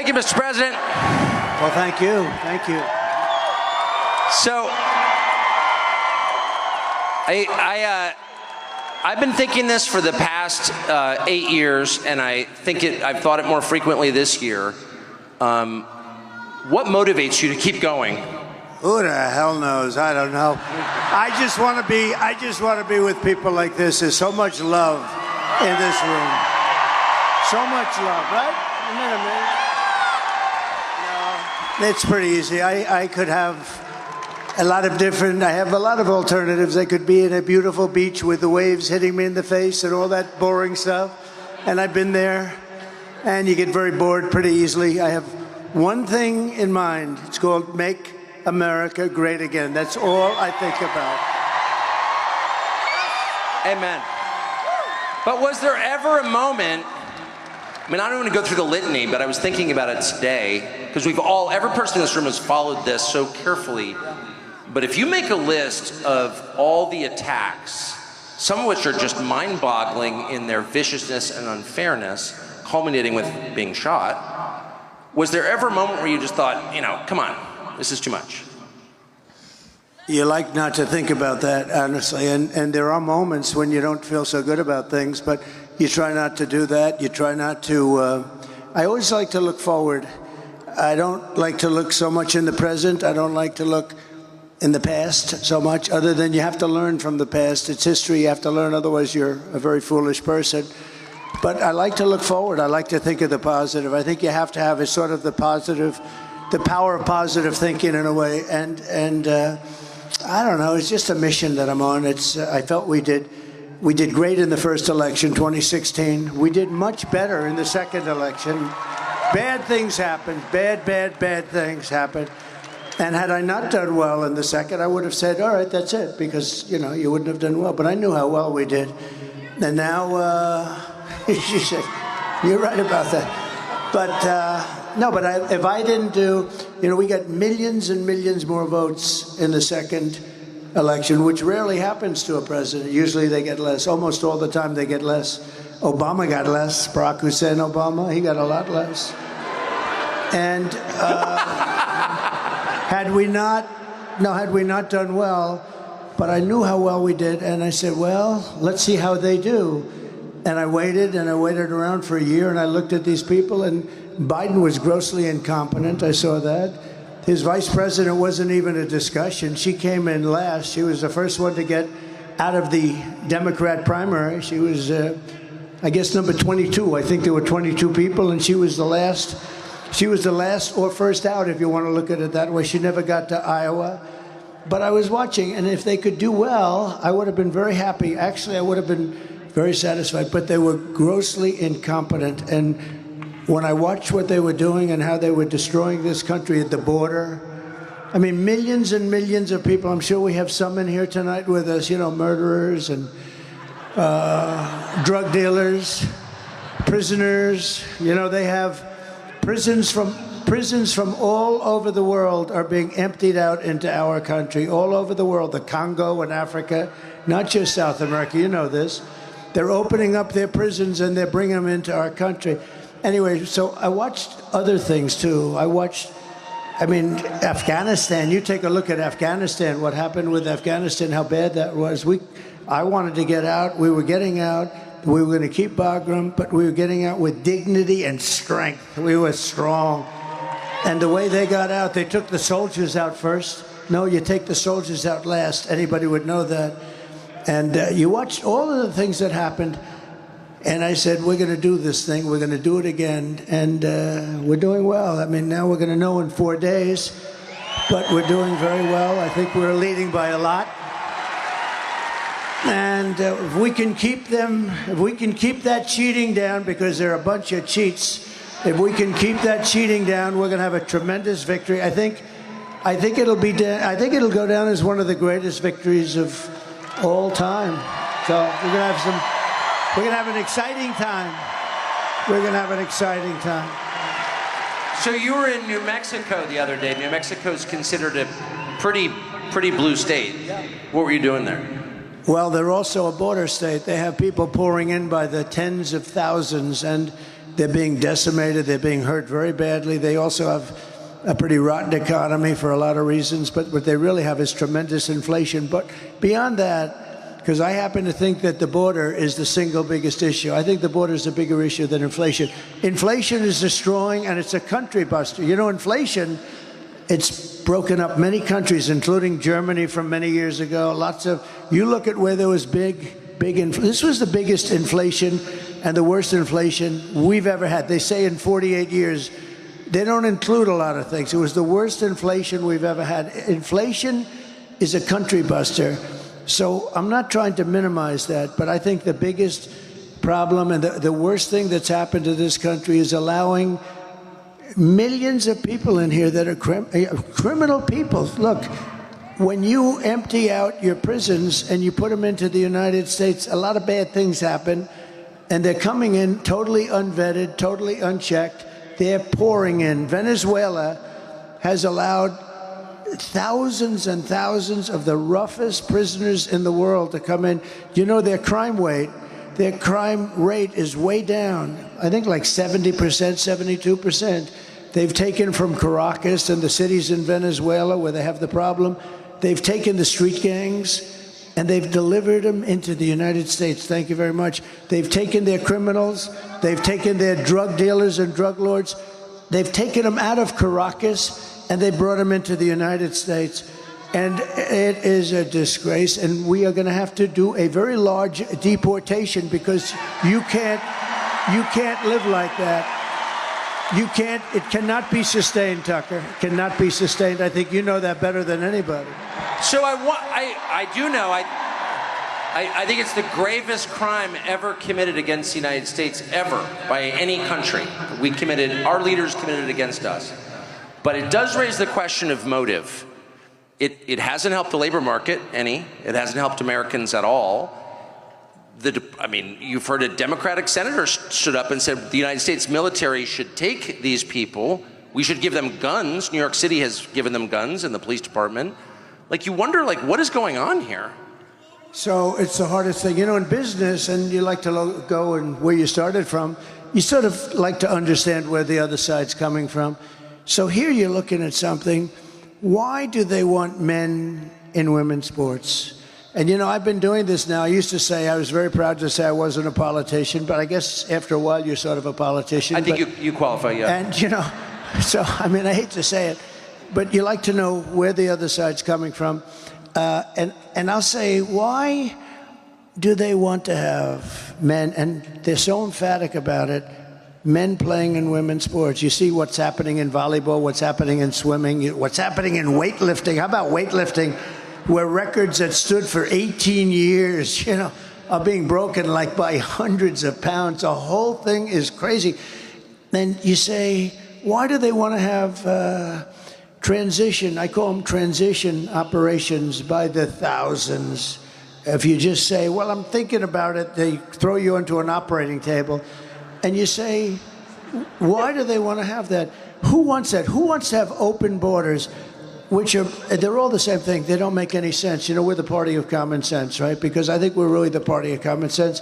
Thank you, Mr. President. Well, thank you. Thank you. So, I've been thinking this for the past 8 years, and I've thought it more frequently this year. What motivates you to keep going? Who the hell knows? I don't know. I just want to be with people like this. There's so much love in this room. So much love, right? Isn't that amazing? No, it's pretty easy. I could have I have a lot of alternatives. I could be in a beautiful beach with the waves hitting me in the face and all that boring stuff. And I've been there, and you get very bored pretty easily. I have one thing in mind. It's called Make America Great Again. That's all I think about. Amen. But was there ever a moment, I mean, I don't want to go through the litany, but I was thinking about it today, because every person in this room has followed this so carefully. But if you make a list of all the attacks, some of which are just mind-boggling in their viciousness and unfairness, culminating with being shot, was there ever a moment where you just thought, come on, this is too much? You like not to think about that, honestly, and there are moments when you don't feel so good about things, but you try not to do that. You try not to, I always like to look forward. I don't like to look so much in the present. I don't like to look in the past so much, other than you have to learn from the past. It's history, you have to learn, otherwise you're a very foolish person. But I like to look forward. I like to think of the positive. I think you have to have a sort of the power of positive thinking in a way. And I don't know, it's just a mission that I'm on. I felt we did great in the first election, 2016. We did much better in the second election. Bad things happened, bad things happened. And had I not done well in the second, I would have said, all right, that's it, because, you wouldn't have done well. But I knew how well we did. And now, she said, you're right about that. But, no, but if I didn't do, we got millions and millions more votes in the second election, which rarely happens to a president. Usually they get less. Almost all the time they get less. Obama got less. Barack Hussein Obama, he got a lot less. And had we not done well, but I knew how well we did, and I said, well, let's see how they do. And I waited around for a year, and I looked at these people, and Biden was grossly incompetent. I saw that. His vice president wasn't even a discussion. She came in last. She was the first one to get out of the Democrat primary. She was, I guess, number 22. I think there were 22 people, and she was the last. She was the last or first out, if you want to look at it that way. She never got to Iowa. But I was watching, and if they could do well, I would have been very happy. Actually, I would have been very satisfied. But they were grossly incompetent. And when I watched what they were doing and how they were destroying this country at the border, I mean, millions and millions of people. I'm sure we have some in here tonight with us, murderers and drug dealers, prisoners. They have prisons from all over the world are being emptied out into our country, all over the world, the Congo and Africa, not just South America, you know this. They're opening up their prisons and they're bringing them into our country. Anyway, so I watched other things too. Afghanistan, you take a look at Afghanistan, what happened with Afghanistan, how bad that was. I wanted to get out, we were getting out. We were going to keep Bagram, but we were getting out with dignity and strength. We were strong. And the way they got out, they took the soldiers out first. No, you take the soldiers out last. Anybody would know that. And you watched all of the things that happened. And I said, we're going to do this thing. We're going to do it again. And we're doing well. I mean, now we're going to know in 4 days. But we're doing very well. I think we're leading by a lot. And if we can keep that cheating down, because they're a bunch of cheats, if we can keep that cheating down, we're going to have a tremendous victory. I think it'll go down as one of the greatest victories of all time. So we're going to have an exciting time. We're going to have an exciting time. So you were in New Mexico the other day. New Mexico is considered a pretty blue state. Yeah. What were you doing there? Well, they're also a border state. They have people pouring in by the tens of thousands, and They're being decimated. They're being hurt very badly. They also have a pretty rotten economy for a lot of reasons, but what they really have is tremendous inflation. But beyond that, because I happen to think that the border is the single biggest issue. I think the border is a bigger issue than inflation. Inflation is destroying, and it's a country buster. You know, inflation, it's broken up many countries, including Germany from many years ago. You look at where there was this was the biggest inflation and the worst inflation we've ever had. They say in 48 years, they don't include a lot of things. It was the worst inflation we've ever had. Inflation is a country buster. So I'm not trying to minimize that, but I think the biggest problem and the worst thing that's happened to this country is allowing millions of people in here that are criminal people. Look, when you empty out your prisons and you put them into the United States, a lot of bad things happen, and they're coming in totally unvetted, totally unchecked. They're pouring in. Venezuela has allowed thousands and thousands of the roughest prisoners in the world to come in. You know, their crime rate is way down. I think like 70%, 72%. They've taken from Caracas and the cities in Venezuela where they have the problem. They've taken the street gangs and they've delivered them into the United States. Thank you very much. They've taken their criminals. They've taken their drug dealers and drug lords. They've taken them out of Caracas and they brought them into the United States. And it is a disgrace. And we are going to have to do a very large deportation because you can't live like that. It cannot be sustained, Tucker. It cannot be sustained. I think you know that better than anybody. So I do know. I think it's the gravest crime ever committed against the United States, ever, by any country. Our leaders committed it against us. But it does raise the question of motive. It hasn't helped the labor market any. It hasn't helped Americans at all. You've heard a Democratic senator stood up and said the United States military should take these people. We should give them guns. New York City has given them guns in the police department. You wonder, what is going on here? So it's the hardest thing. You know, in business, and you like to go and where you started from, you sort of like to understand where the other side's coming from. So here you're looking at something. Why do they want men in women's sports? And, you know, I've been doing this now. I used to say, I was very proud to say I wasn't a politician, but I guess after a while you're sort of a politician. I think you qualify, yeah. And, you know, so, I hate to say it, but you like to know where the other side's coming from. And I'll say, why do they want to have men, and they're so emphatic about it, men playing in women's sports? You see what's happening in volleyball, what's happening in swimming, what's happening in weightlifting. How about weightlifting, where records that stood for 18 years, you know, are being broken by hundreds of pounds? The whole thing is crazy. Then you say, why do they want to have transition? I call them transition operations by the thousands. If you just say, well, I'm thinking about it, they throw you into an operating table. And you say, why do they want to have that? Who wants that? Who wants to have open borders? They're all the same thing. They don't make any sense. You know, we're the party of common sense, right? Because I think we're really the party of common sense.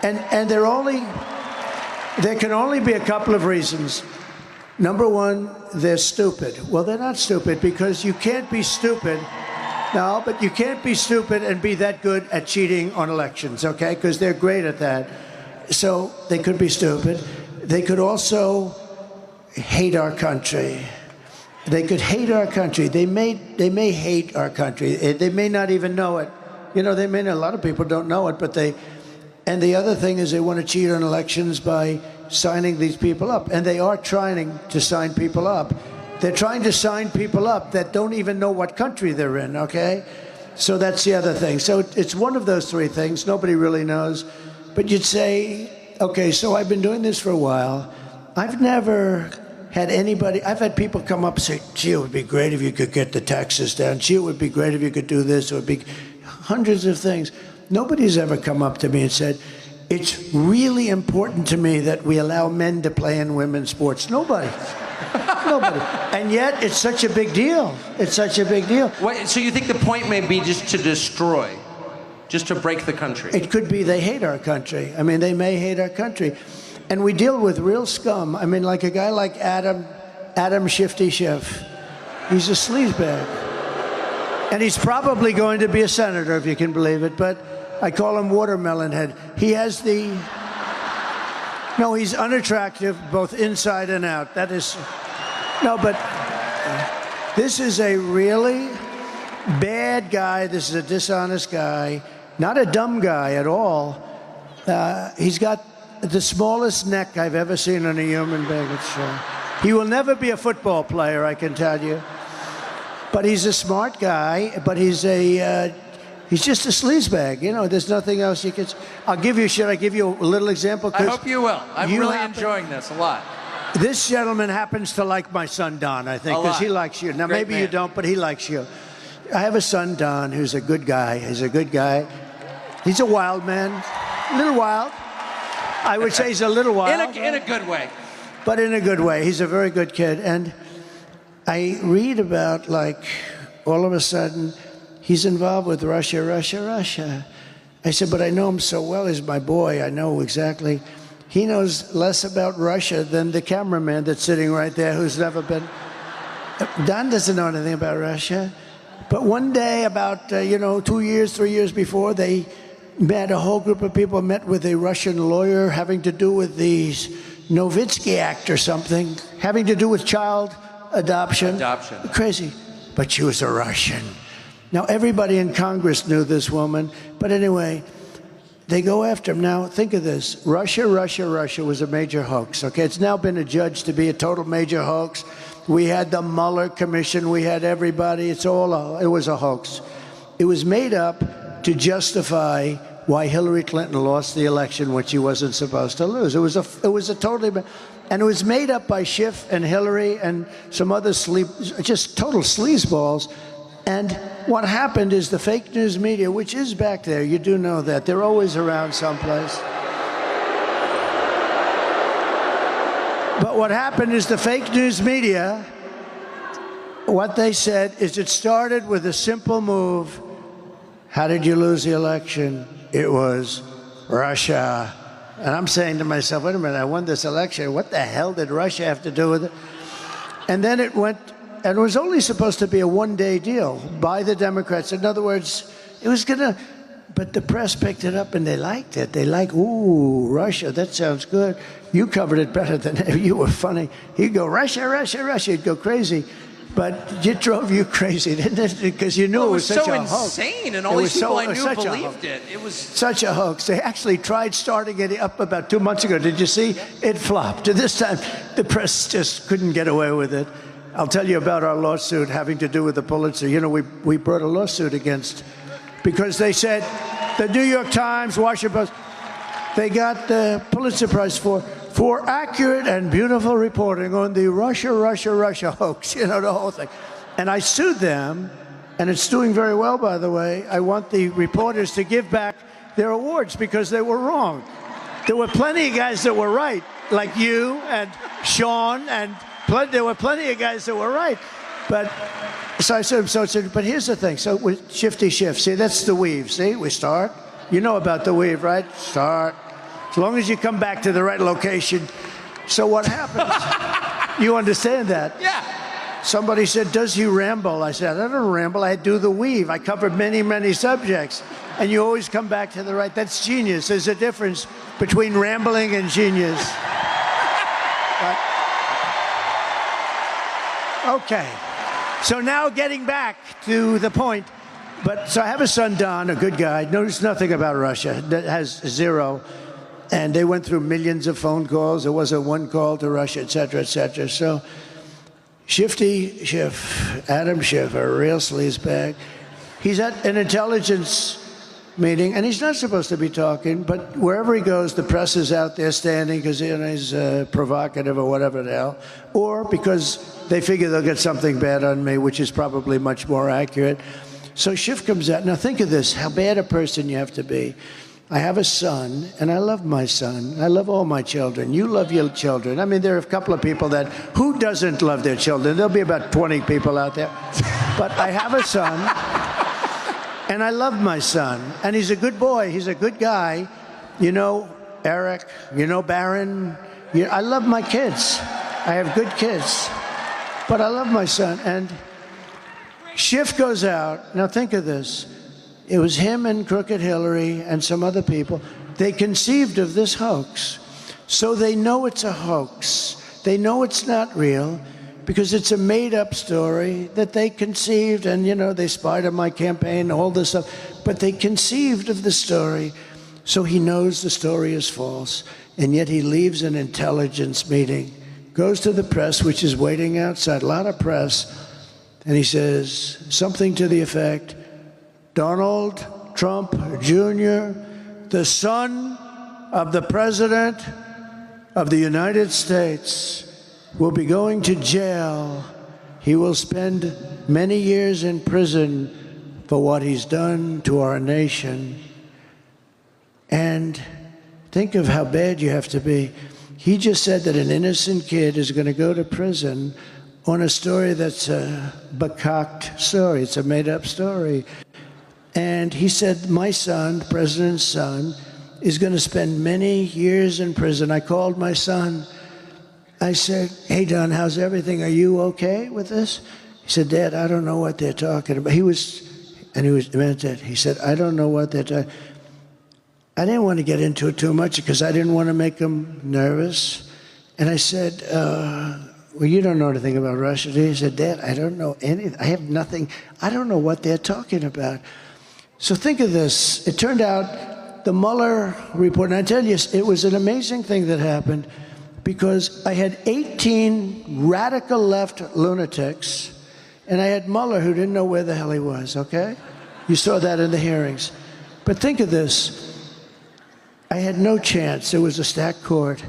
And there can only be a couple of reasons. Number one, they're stupid. Well, they're not stupid because you can't be stupid. No, but you can't be stupid and be that good at cheating on elections, okay? Because they're great at that. So they could be stupid. They could also hate our country. They could hate our country. They may hate our country. They may not even know it. You know, a lot of people don't know it, but and the other thing is they want to cheat on elections by signing these people up. And they are trying to sign people up. They're trying to sign people up that don't even know what country they're in, okay? So that's the other thing. So it's one of those three things. Nobody really knows. But you'd say, okay, so I've been doing this for a while. I've never had I've had people come up and say, gee, it would be great if you could get the taxes down. Gee, it would be great if you could do this. It would be hundreds of things. Nobody's ever come up to me and said, it's really important to me that we allow men to play in women's sports. Nobody. Nobody. And yet, it's such a big deal. It's such a big deal. Wait, so you think the point may be just to destroy, just to break the country? It could be they hate our country. They may hate our country. And we deal with real scum. I mean, like a guy like Adam Shifty Schiff. He's a sleazebag. And he's probably going to be a senator, if you can believe it, but I call him Watermelon Head. He has the... No, he's unattractive, both inside and out. That is... No, but this is a really bad guy. This is a dishonest guy. Not a dumb guy at all. He's got the smallest neck I've ever seen on a human being. He will never be a football player, I can tell you. But he's a smart guy, but he's just a sleazebag. You know, there's nothing else you can... Should I give you a little example? I hope you will. I'm really enjoying this a lot. This gentleman happens to like my son, Don, I think, because he likes you. Now, maybe you don't, but he likes you. I have a son, Don, who's a good guy. He's a good guy. He's a wild man. A little wild. I would say he's a little wild. In a good way. But in a good way. He's a very good kid. And I read about, like, all of a sudden, he's involved with Russia. I said, but I know him so well. He's my boy. I know exactly. He knows less about Russia than the cameraman that's sitting right there who's never been. Don doesn't know anything about Russia. But one day, about, 2 years, 3 years before, they met, a whole group of people met with a Russian lawyer having to do with the Nowitzki Act or something, having to do with child adoption. Crazy. But she was a Russian. Now, everybody in Congress knew this woman. But anyway, they go after him. Now, think of this. Russia was a major hoax, okay? It's now been adjudged to be a total major hoax. We had the Mueller Commission. We had everybody. It was a hoax. It was made up to justify why Hillary Clinton lost the election when she wasn't supposed to lose. It was a totally... And it was made up by Schiff and Hillary and some other just total sleazeballs. And what happened is the fake news media, which is back there, you do know that. They're always around someplace. But what happened is the fake news media, what they said is it started with a simple move. How did you lose the election? It was Russia. And I'm saying to myself, wait a minute, I won this election. What the hell did Russia have to do with it? And then it went, and it was only supposed to be a one-day deal by the Democrats. In other words, it was going to, but the press picked it up and they liked it. They like, ooh, Russia, that sounds good. You covered it better than you were funny. He'd go, Russia. He'd go crazy. But it drove you crazy, didn't it? Because you knew it was such a hoax. It was so insane, and all these people I knew believed it. It was such a hoax. They actually tried starting it up about 2 months ago. Did you see? It flopped. This time, the press just couldn't get away with it. I'll tell you about our lawsuit having to do with the Pulitzer. You know, we brought a lawsuit against, because they said, the New York Times, Washington Post, they got the Pulitzer Prize for accurate and beautiful reporting on the Russia hoax, you know, the whole thing. And I sued them, and it's doing very well, by the way. I want the reporters to give back their awards because they were wrong. There were plenty of guys that were right, like you and Sean, and there were plenty of guys that were right. But so I said, but here's the thing. So with Shifty Schiff, see, that's the weave. See, we start. You know about the weave, right? Start. As long as you come back to the right location. So what happens? You understand that? Yeah. Somebody said, does he ramble? I said, I don't ramble. I do the weave. I cover many, many subjects. And you always come back to the right. That's genius. There's a difference between rambling and genius. Okay. So now getting back to the point. So I have a son, Don, a good guy, knows nothing about Russia, that has zero. And they went through millions of phone calls. There wasn't one call to Russia, et cetera, et cetera. So Shifty Schiff, Adam Schiff, a real sleazebag. He's at an intelligence meeting, and he's not supposed to be talking, but wherever he goes, the press is out there standing because he's provocative or whatever the hell, or because they figure they'll get something bad on me, which is probably much more accurate. So Schiff comes out. Now think of this, how bad a person you have to be. I have a son, and I love my son. I love all my children. You love your children. I mean, there are a couple of people that, who doesn't love their children? There'll be about 20 people out there. But I have a son, and I love my son. And he's a good boy. He's a good guy. You know, Eric, you know Barron. I love my kids. I have good kids, but I love my son. And Schiff goes out. Now think of this. It was him and Crooked Hillary and some other people. They conceived of this hoax. So they know it's a hoax. They know it's not real because it's a made-up story that they conceived, and, you know, they spied on my campaign, all this stuff. But they conceived of the story, so he knows the story is false. And yet he leaves an intelligence meeting, goes to the press, which is waiting outside, a lot of press, and he says something to the effect, Donald Trump Jr., the son of the President of the United States, will be going to jail. He will spend many years in prison for what he's done to our nation. And think of how bad you have to be. He just said that an innocent kid is going to go to prison on a story that's a becocked story. It's a made-up story. And he said, my son, the president's son, is going to spend many years in prison. I called my son. I said, hey, Don, how's everything? Are you okay with this? He said, Dad, I don't know what they're talking about. He meant it. He said, I don't know what they're talking about. I didn't want to get into it too much because I didn't want to make him nervous. And I said, well, you don't know anything about Russia, do you? He said, Dad, I don't know anything. I have nothing. I don't know what they're talking about. So think of this. It turned out the Mueller report, and I tell you, it was an amazing thing that happened because I had 18 radical left lunatics, and I had Mueller who didn't know where the hell he was, okay? You saw that in the hearings. But think of this. I had no chance. It was a stacked court,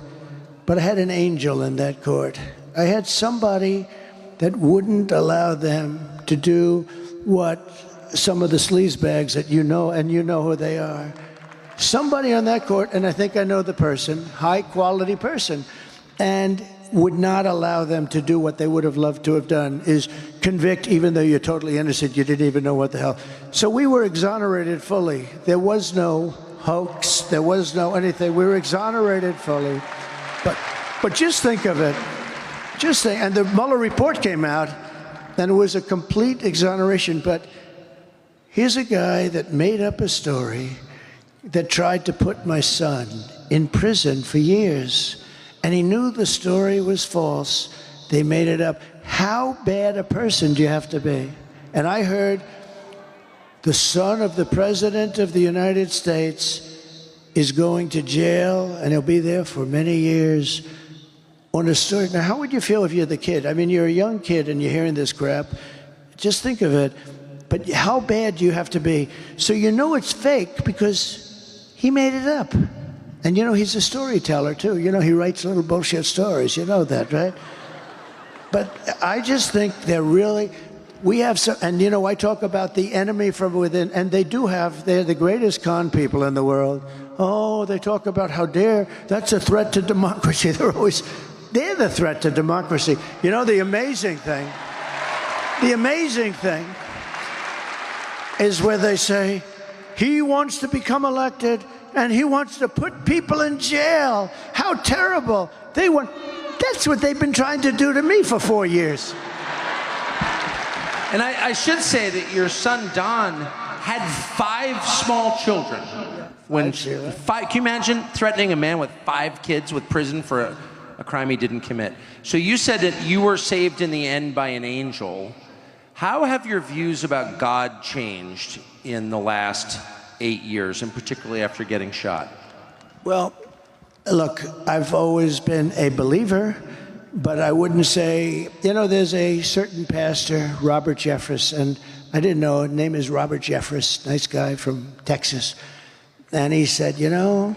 but I had an angel in that court. I had somebody that wouldn't allow them to do what some of the sleazebags that you know, and you know who they are. Somebody on that court, and I think I know the person, high-quality person, and would not allow them to do what they would have loved to have done, is convict even though you're totally innocent, you didn't even know what the hell. So we were exonerated fully. There was no hoax, there was no anything. We were exonerated fully. But just think of it. Just think, and the Mueller report came out, and it was a complete exoneration. But here's a guy that made up a story that tried to put my son in prison for years. And he knew the story was false. They made it up. How bad a person do you have to be? And I heard the son of the President of the United States is going to jail, and he'll be there for many years on a story. Now, how would you feel if you're the kid? I mean, you're a young kid and you're hearing this crap. Just think of it. But how bad do you have to be? So you know it's fake because he made it up. And you know, he's a storyteller too. You know, he writes little bullshit stories. You know that, right? But I just think they're really, we have some, and you know, I talk about the enemy from within, and they do have, they're the greatest con people in the world. Oh, they talk about how dare, that's a threat to democracy. They're the threat to democracy. You know, the amazing thing is where they say, he wants to become elected and he wants to put people in jail. How terrible. That's what they've been trying to do to me for 4 years. And I should say that your son, Don, had 5 small children. Can you imagine threatening a man with 5 kids with prison for a crime he didn't commit? So you said that you were saved in the end by an angel. How have your views about God changed in the last 8 years, and particularly after getting shot? Well, look, I've always been a believer, but I wouldn't say, you know, there's a certain pastor, Robert Jeffress, and I didn't know, his name is Robert Jeffress, nice guy from Texas. And he said, you know,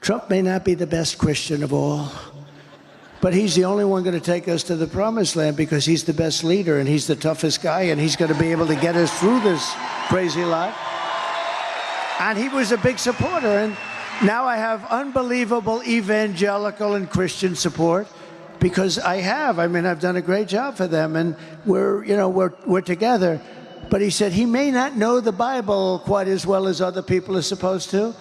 Trump may not be the best Christian of all, but he's the only one going to take us to the promised land because he's the best leader and he's the toughest guy and he's going to be able to get us through this crazy life. And he was a big supporter. And now I have unbelievable evangelical and Christian support because I've done a great job for them and we're together. But he said he may not know the Bible quite as well as other people are supposed to,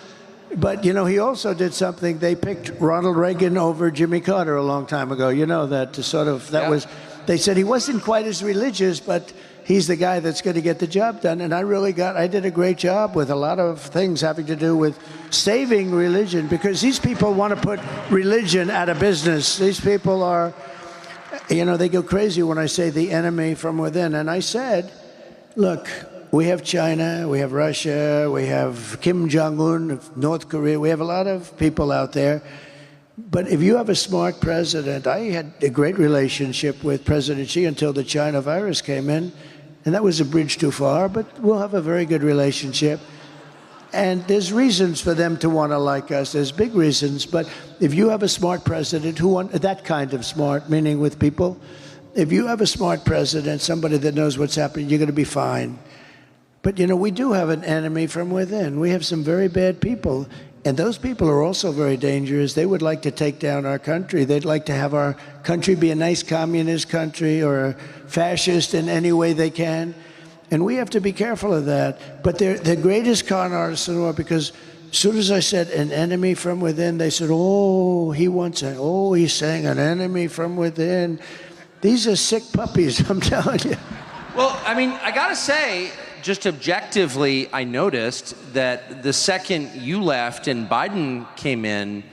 But, you know, he also did something. They picked Ronald Reagan over Jimmy Carter a long time ago. You know that to sort of, that was, they said he wasn't quite as religious, but he's the guy that's going to get the job done. And I did a great job with a lot of things having to do with saving religion, because these people want to put religion out of business. These people are, you know, they go crazy when I say the enemy from within. And I said, look, we have China, we have Russia, we have Kim Jong-un of North Korea, we have a lot of people out there. But if you have a smart president, I had a great relationship with President Xi until the China virus came in, and that was a bridge too far, but we'll have a very good relationship. And there's reasons for them to want to like us, there's big reasons, but if you have a smart president who wants that kind of smart, meaning with people, if you have a smart president, somebody that knows what's happening, you're going to be fine. But, you know, we do have an enemy from within. We have some very bad people. And those people are also very dangerous. They would like to take down our country. They'd like to have our country be a nice communist country or a fascist in any way they can. And we have to be careful of that. But they're the greatest con artists in the world, because as soon as I said an enemy from within, they said, oh, he's saying an enemy from within. These are sick puppies, I'm telling you. Well, I mean, I gotta say, just objectively, I noticed that the second you left and Biden came in,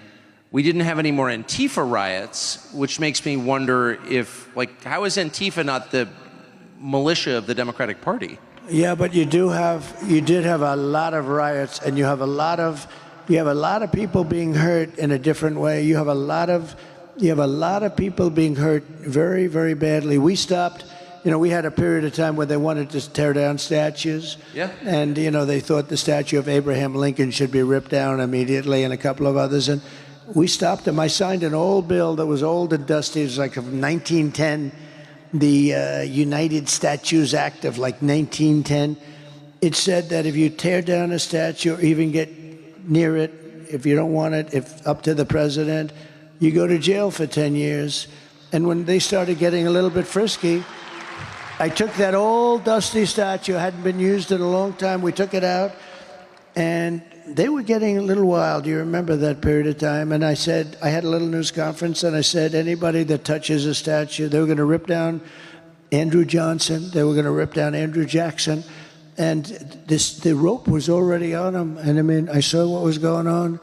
we didn't have any more Antifa riots, which makes me wonder if, like, how is Antifa not the militia of the Democratic Party? Yeah, but you did have a lot of riots, and you have a lot of people being hurt in a different way. You have a lot of people being hurt very, very badly. We stopped. You know, we had a period of time where they wanted to tear down statues. Yeah. And, you know, they thought the statue of Abraham Lincoln should be ripped down immediately, and a couple of others. And we stopped them. I signed an old bill that was old and dusty. It was like of 1910, the United Statues Act of like 1910. It said that if you tear down a statue or even get near it, if you don't want it, if up to the president, you go to jail for 10 years. And when they started getting a little bit frisky, I took that old dusty statue, hadn't been used in a long time. We took it out, and they were getting a little wild. You remember that period of time? And I said, I had a little news conference, and I said, anybody that touches a statue, they were going to rip down Andrew Johnson. They were going to rip down Andrew Jackson. And the rope was already on them. And I mean, I saw what was going on.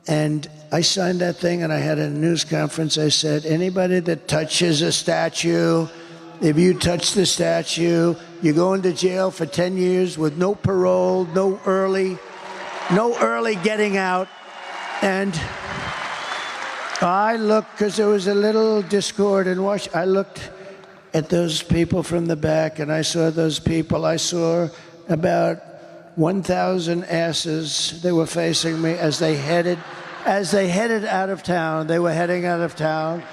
And I signed that thing, and I had a news conference. I said, anybody that touches a statue, if you touch the statue, you're going to jail for 10 years with no parole, no early getting out. And I looked, because there was a little discord in Washington. I looked at those people from the back, and I saw those people. I saw about 1,000 asses. They were facing me as they headed out of town. They were heading out of town,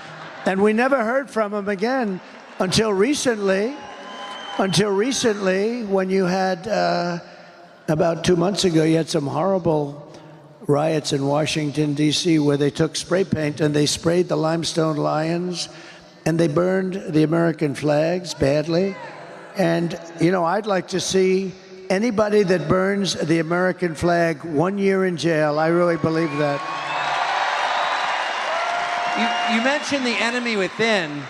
and we never heard from them again. Until recently, when you had, about 2 months ago, you had some horrible riots in Washington, D.C., where they took spray paint and they sprayed the limestone lions, and they burned the American flags badly. And, you know, I'd like to see anybody that burns the American flag 1 year in jail. I really believe that. You mentioned the enemy within.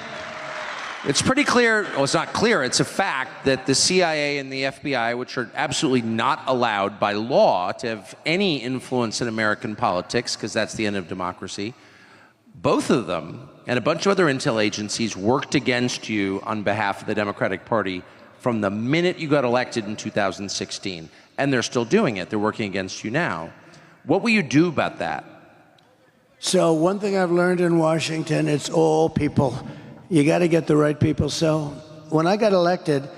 It's pretty clear, well, it's not clear, it's a fact that the CIA and the FBI, which are absolutely not allowed by law to have any influence in American politics, because that's the end of democracy, both of them and a bunch of other intel agencies worked against you on behalf of the Democratic Party from the minute you got elected in 2016. And they're still doing it. They're working against you now. What will you do about that? So one thing I've learned in Washington, it's all people. You got to get the right people. So when I got elected,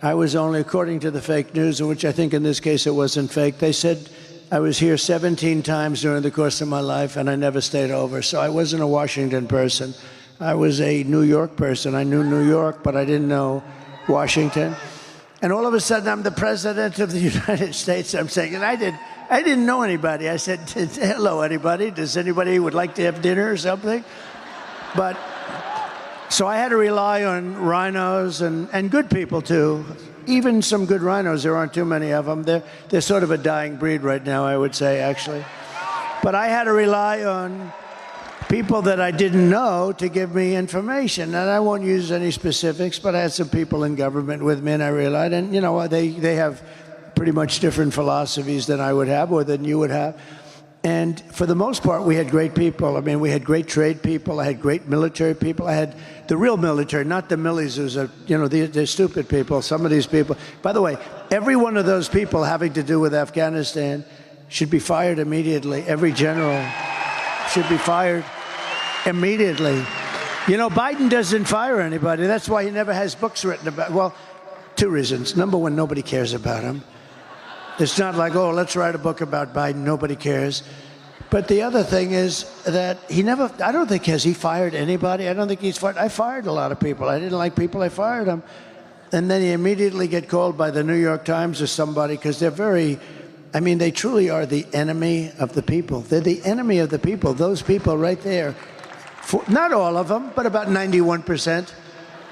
I was only, according to the fake news, which I think in this case it wasn't fake, they said I was here 17 times during the course of my life, and I never stayed over. So I wasn't a Washington person. I was a New York person. I knew New York, but I didn't know Washington. And all of a sudden, I'm the president of the United States. I'm saying, and I didn't know anybody. I said, hello, anybody? Does anybody would like to have dinner or something? But so I had to rely on rhinos and good people, too. Even some good rhinos. There aren't too many of them. They're sort of a dying breed right now, I would say, actually. But I had to rely on people that I didn't know to give me information. And I won't use any specifics, but I had some people in government with me, and I realized, and you know, they have pretty much different philosophies than I would have or than you would have. And for the most part, we had great people. I mean, we had great trade people. I had great military people. I had the real military, not the millies who's, you know, they're stupid people. Some of these people. By the way, every one of those people having to do with Afghanistan should be fired immediately. Every general should be fired immediately. You know, Biden doesn't fire anybody. That's why he never has books written about. Well, two reasons. Number one, nobody cares about him. It's not like, oh, let's write a book about Biden. Nobody cares. But the other thing is that he never, I don't think, has he fired anybody? I don't think he's fired. I fired a lot of people. I didn't like people. I fired them. And then he immediately get called by the New York Times or somebody because they're very, I mean, they truly are the enemy of the people. They're the enemy of the people. Those people right there, not all of them, but about 91%,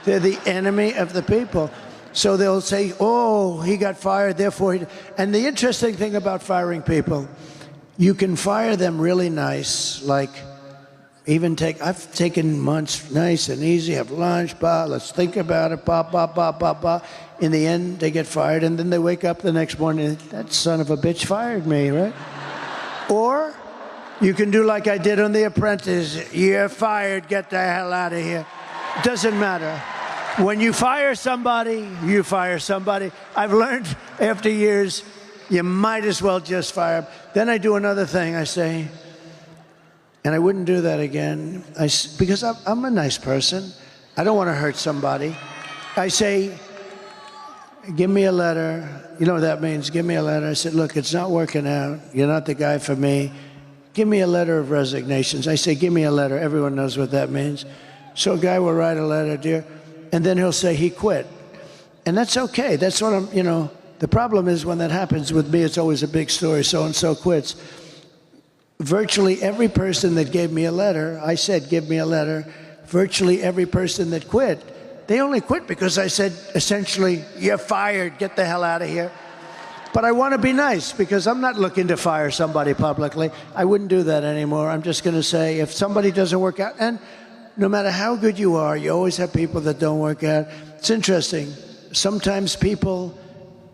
they're the enemy of the people. So they'll say, oh, he got fired, therefore he... And the interesting thing about firing people, you can fire them really nice, like I've taken months nice and easy, have lunch, let's think about it, In the end, they get fired, and then they wake up the next morning, that son of a bitch fired me, right? Or you can do like I did on The Apprentice, you're fired, get the hell out of here. Doesn't matter. When you fire somebody, you fire somebody. I've learned after years, you might as well just fire them. Then I do another thing. I say, and I wouldn't do that again, because I'm a nice person. I don't want to hurt somebody. I say, give me a letter. You know what that means? Give me a letter. I said, look, it's not working out. You're not the guy for me. Give me a letter of resignations. I say, give me a letter. Everyone knows what that means. So a guy will write a letter, dear. And then he'll say he quit. And that's okay. That's what I'm, you know, the problem is when that happens with me, it's always a big story. So-and-so quits. Virtually every person that gave me a letter, I said, give me a letter. Virtually every person that quit, they only quit because I said, essentially, you're fired. Get the hell out of here. But I want to be nice because I'm not looking to fire somebody publicly. I wouldn't do that anymore. I'm just going to say, if somebody doesn't work out, and no matter how good you are, you always have people that don't work out. It's interesting. Sometimes people,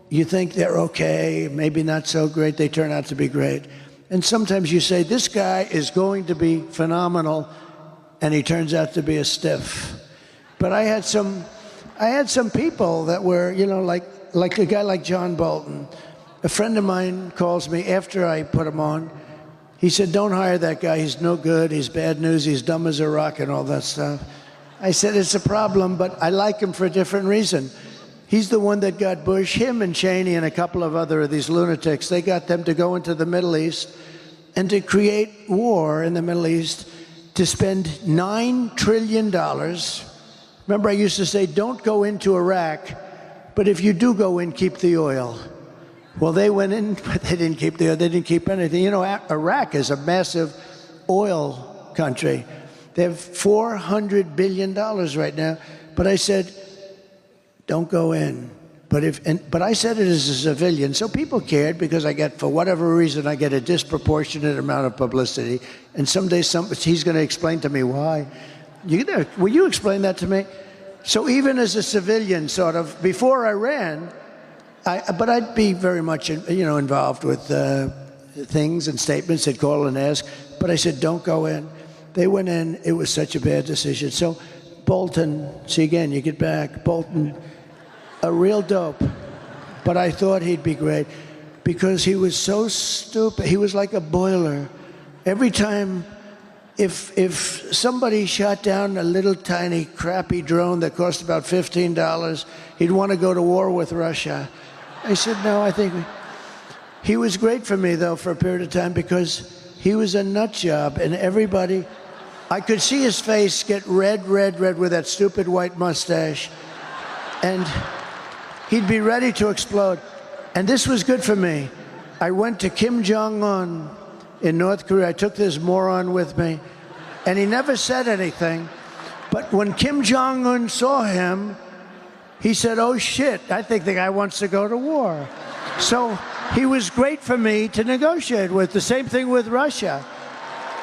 you think they're okay, maybe not so great, they turn out to be great. And sometimes you say, this guy is going to be phenomenal, and he turns out to be a stiff. But I had some people that were, you know, like a guy like John Bolton. A friend of mine calls me after I put him on. He said, don't hire that guy. He's no good. He's bad news. He's dumb as a rock and all that stuff. I said, it's a problem, but I like him for a different reason. He's the one that got Bush, him and Cheney and a couple of other of these lunatics. They got them to go into the Middle East and to create war in the Middle East, to spend $9 trillion. Remember, I used to say, don't go into Iraq, but if you do go in, keep the oil. Well, they went in, but they didn't keep the oil. They didn't keep anything. You know, Iraq is a massive oil country. They have $400 billion right now. But I said, don't go in. But I said it as a civilian, so people cared because for whatever reason, I get a disproportionate amount of publicity. And someday he's going to explain to me why. Will you explain that to me? So even as a civilian, sort of, before I ran, but I'd be very much, you know, involved with things and statements. They'd call and ask. But I said, don't go in. They went in. It was such a bad decision. So Bolton, see again, you get back. Bolton, a real dope. But I thought he'd be great because he was so stupid. He was like a boiler. Every time, if somebody shot down a little tiny crappy drone that cost about $15, he'd want to go to war with Russia. I said, no, I think... He was great for me, though, for a period of time because he was a nut job, and everybody... I could see his face get red with that stupid white mustache, and he'd be ready to explode. And this was good for me. I went to Kim Jong-un in North Korea. I took this moron with me, and he never said anything. But when Kim Jong-un saw him, he said, oh, shit, I think the guy wants to go to war. So he was great for me to negotiate with. The same thing with Russia.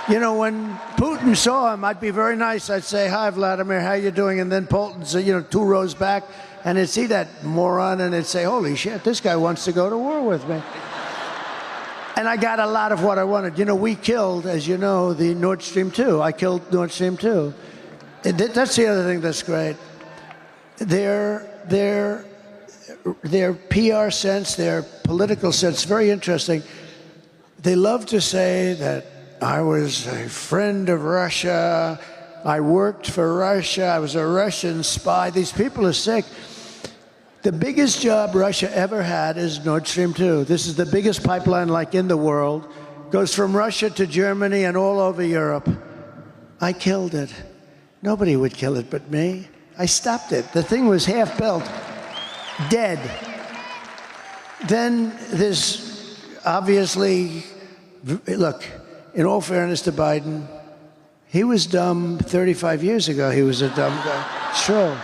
You know, when Putin saw him, I'd be very nice. I'd say, "Hi, Vladimir, how you doing?" And then Putin's, 2 rows back, and I'd see that moron, and I'd say, "Holy shit, this guy wants to go to war with me." And I got a lot of what I wanted. You know, we killed, as you know, the Nord Stream 2. I killed Nord Stream 2. That's the other thing that's great. Their PR sense, their political sense, very interesting. They love to say that I was a friend of Russia, I worked for Russia, I was a Russian spy. These people are sick. The biggest job Russia ever had is Nord Stream 2. This is the biggest pipeline like in the world. Goes from Russia to Germany and all over Europe. I killed it. Nobody would kill it but me. I stopped it. The thing was half built, dead. Then this, obviously, look, in all fairness to Biden, he was dumb 35 years ago. He was a dumb guy. It's true.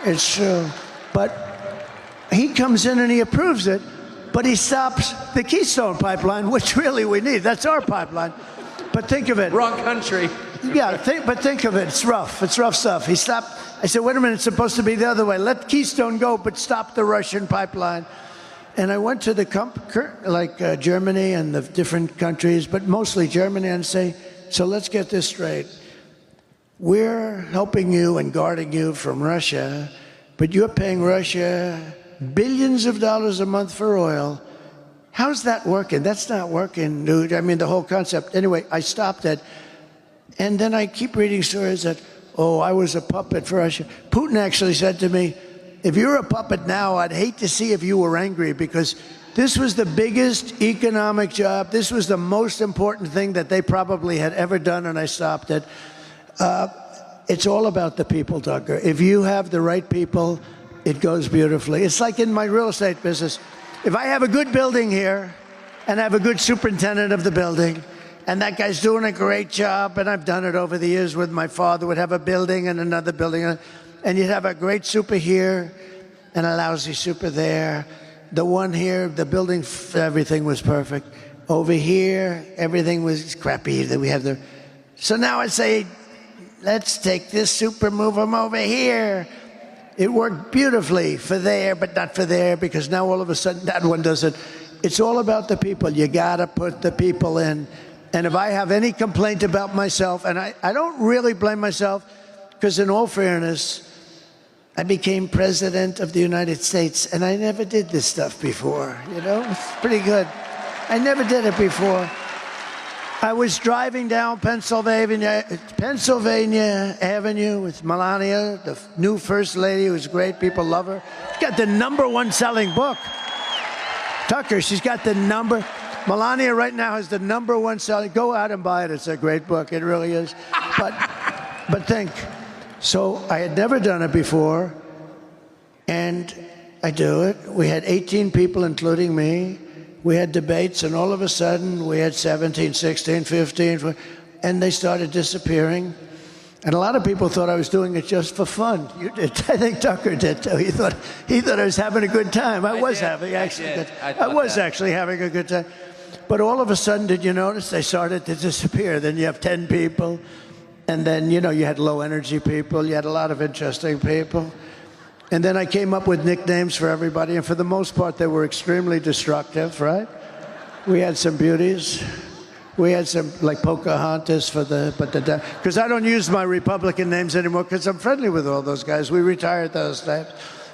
It's true. But he comes in and he approves it, but he stops the Keystone pipeline, which really we need. That's our pipeline. But think of it. Wrong country. Yeah, but think of it. It's rough. It's rough stuff. He stopped. I said, wait a minute, it's supposed to be the other way. Let Keystone go, but stop the Russian pipeline. And I went to the Germany and the different countries, but mostly Germany, and say, so let's get this straight. We're helping you and guarding you from Russia, but you're paying Russia billions of dollars a month for oil. How's that working? That's not working, dude. I mean, the whole concept. Anyway, I stopped it. And then I keep reading stories that, oh, I was a puppet for Russia. Putin actually said to me, if you're a puppet now, I'd hate to see if you were angry, because this was the biggest economic job. This was the most important thing that they probably had ever done, and I stopped it. It's all about the people, Tucker. If you have the right people, it goes beautifully. It's like in my real estate business. If I have a good building here and I have a good superintendent of the building, and that guy's doing a great job, and I've done it over the years with my father, would have a building and another building, and you'd have a great super here and a lousy super there. The one here, the building, everything was perfect. Over here, everything was crappy that we had there. So now I say, let's take this super, move them over here. It worked beautifully for there, but not for there, because now all of a sudden that one doesn't. It's all about the people. You gotta put the people in. And if I have any complaint about myself, and I don't really blame myself, because in all fairness, I became president of the United States, and I never did this stuff before, It's pretty good. I never did it before. I was driving down Pennsylvania Avenue with Melania, the new first lady, who's great. People love her. She's got the #1 selling book. Tucker, she's got the number. Melania right now has the #1 selling. Go out and buy it. It's a great book. It really is. But think. So I had never done it before, and I do it. We had 18 people, including me. We had debates, and all of a sudden, we had 17, 16, 15, and they started disappearing. And a lot of people thought I was doing it just for fun. You did. I think Tucker did, too. He thought I was having a good time. I was having a good time. But all of a sudden, did you notice they started to disappear? Then you have 10 people, and then, you had low-energy people. You had a lot of interesting people. And then I came up with nicknames for everybody, and for the most part, they were extremely destructive, right? We had some beauties. We had some, like Pocahontas because I don't use my Republican names anymore, because I'm friendly with all those guys. We retired those names.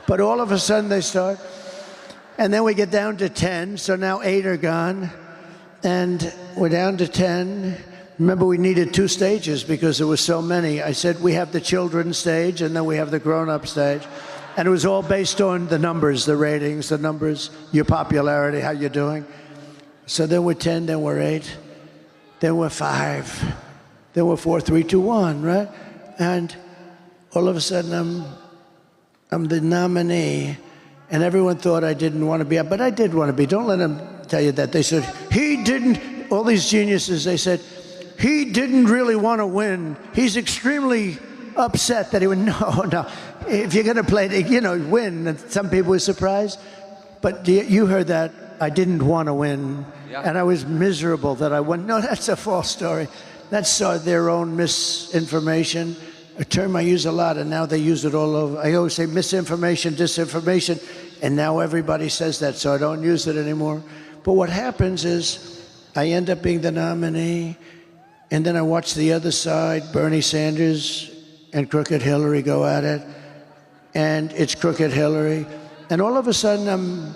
But all of a sudden, they start. And then we get down to 10, so now 8 are gone. And we're down to 10. Remember, we needed 2 stages because there were so many. I said, we have the children's stage, and then we have the grown-up stage. And it was all based on the numbers, the ratings, the numbers, your popularity, how you're doing. So then we're 10, then we're 8, then we're 5, then we're 4, 3, 2, 1, right? And all of a sudden, I'm the nominee, and everyone thought I didn't want to be up, but I did want to be. Don't let them tell you that. They said, he didn't, all these geniuses, they said, he didn't really want to win. He's extremely upset that he would, no. If you're going to play, win, and some people were surprised. But you heard that I didn't want to win, and I was miserable that I won. No, that's a false story. That's their own misinformation, a term I use a lot, and now they use it all over. I always say misinformation, disinformation, and now everybody says that, so I don't use it anymore. But what happens is I end up being the nominee, and then I watch the other side, Bernie Sanders and Crooked Hillary go at it, and it's Crooked Hillary. And all of a sudden, I'm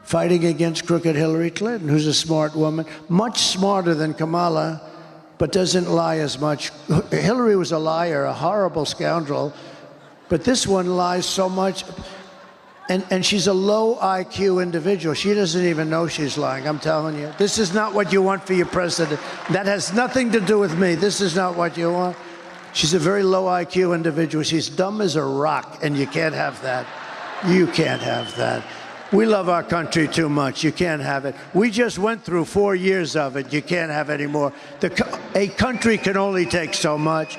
fighting against Crooked Hillary Clinton, who's a smart woman, much smarter than Kamala, but doesn't lie as much. Hillary was a liar, a horrible scoundrel, but this one lies so much. And she's a low IQ individual. She doesn't even know she's lying, I'm telling you. This is not what you want for your president. That has nothing to do with me. This is not what you want. She's a very low IQ individual. She's dumb as a rock, and you can't have that. You can't have that. We love our country too much. You can't have it. We just went through 4 years of it. You can't have any more. A country can only take so much.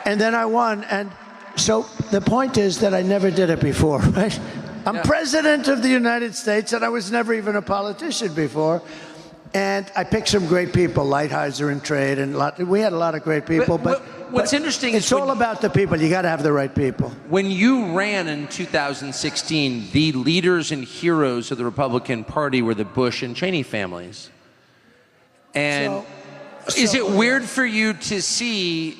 And then I won. And so the point is that I never did it before, right? I'm president of the United States, and I was never even a politician before. And I picked some great people, Lighthizer and Trade, and we had a lot of great people. But what's interesting is it's all about the people. You got to have the right people. When you ran in 2016, the leaders and heroes of the Republican Party were the Bush and Cheney families. And is it weird for you to see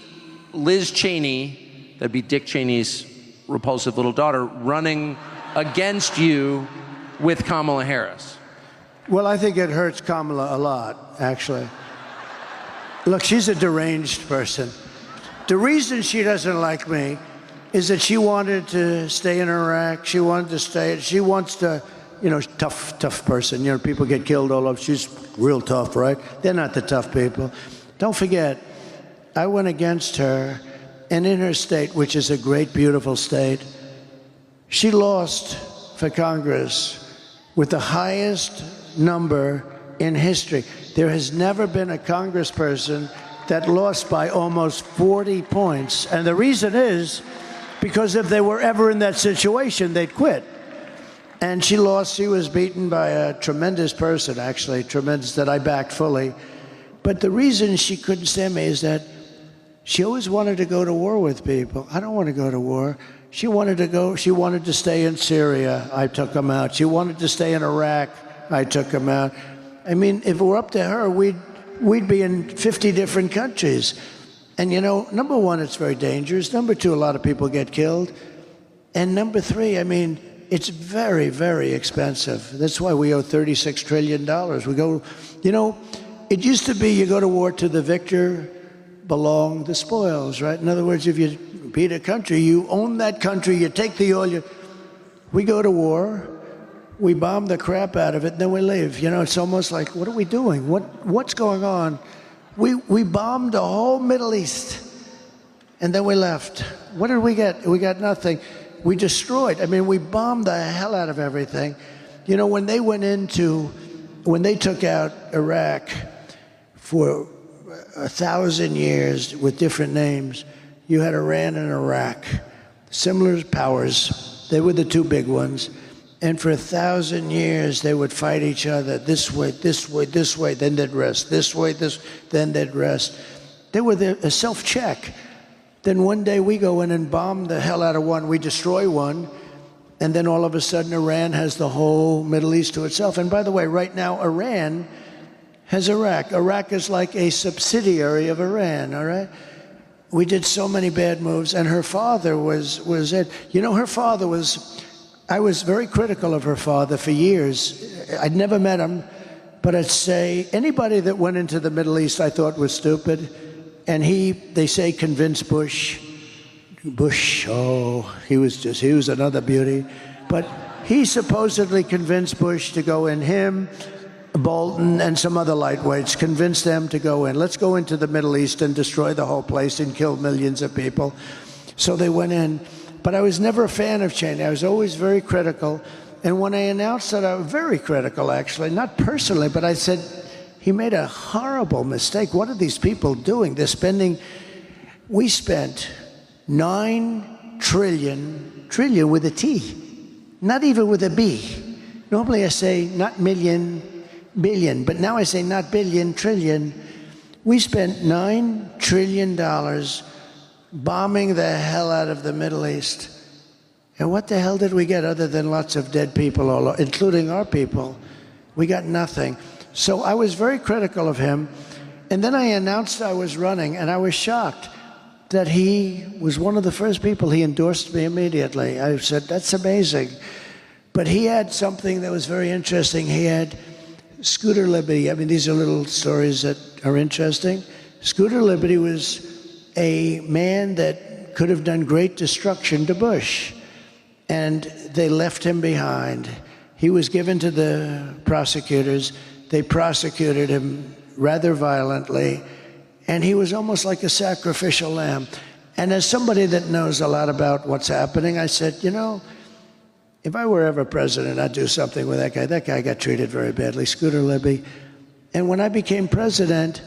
Liz Cheney, that'd be Dick Cheney's repulsive little daughter, running against you with Kamala Harris? Well, I think it hurts Kamala a lot, actually. Look, she's a deranged person. The reason she doesn't like me is that she wanted to stay in Iraq. She wanted to stay. She wants to, you know, tough person. You know, people get killed all over. She's real tough, right? They're not the tough people. Don't forget, I went against her, and in her state, which is a great, beautiful state, she lost for Congress with the highest number in history. There has never been a congressperson that lost by almost 40 points. And the reason is because if they were ever in that situation, they'd quit. And she lost. She was beaten by a tremendous person, actually, tremendous, that I backed fully. But the reason she couldn't stand me is that she always wanted to go to war with people. I don't want to go to war. She wanted to stay in Syria. I took them out. She wanted to stay in Iraq. I took them out. I mean, if it were up to her, we'd be in 50 different countries. And you know, number one, it's very dangerous. Number two, a lot of people get killed. And number three, I mean, it's very, very expensive. That's why we owe $36 trillion. We go, you know, it used to be you go to war to the victor belong the spoils, right? In other words, if you beat a country, you own that country, you take the oil. We go to war. We bomb the crap out of it, and then we leave. You know, it's almost like, what are we doing? What's going on? We bombed the whole Middle East, and then we left. What did we get? We got nothing. We destroyed. I mean, we bombed the hell out of everything. You know, when they took out Iraq for 1,000 years with different names, you had Iran and Iraq, similar powers. They were the two big ones. And for 1,000 years, they would fight each other this way, this way, this way, then they'd rest. This way, then they'd rest. They were a self-check. Then one day we go in and bomb the hell out of one. We destroy one. And then all of a sudden, Iran has the whole Middle East to itself. And by the way, right now, Iran has Iraq. Iraq is like a subsidiary of Iran, all right? We did so many bad moves. And her father was it. You know, her father was... I was very critical of her father for years. I'd never met him, but I'd say anybody that went into the Middle East I thought was stupid. And they say, convinced Bush. Bush, he was another beauty. But he supposedly convinced Bush to go in, him, Bolton, and some other lightweights, convinced them to go in. Let's go into the Middle East and destroy the whole place and kill millions of people. So they went in. But I was never a fan of Cheney. I was always very critical. And when I announced that, I was very critical, actually, not personally, but I said, he made a horrible mistake. What are these people doing? We spent 9 trillion with a T, not even with a B, Normally I say not million, billion, but now I say not billion, trillion. We spent $9 trillion bombing the hell out of the Middle East. And what the hell did we get other than lots of dead people, all, including our people? We got nothing. So I was very critical of him. And then I announced I was running, and I was shocked that he was one of the first people. He endorsed me immediately. I said, that's amazing. But he had something that was very interesting. He had Scooter Libby. I mean, these are little stories that are interesting. Scooter Libby was a man that could have done great destruction to Bush, and they left him behind. He was given to the prosecutors. They prosecuted him rather violently, and he was almost like a sacrificial lamb. And as somebody that knows a lot about what's happening, I said, you know, if I were ever president, I'd do something with that guy. That guy got treated very badly, Scooter Libby. And when I became president,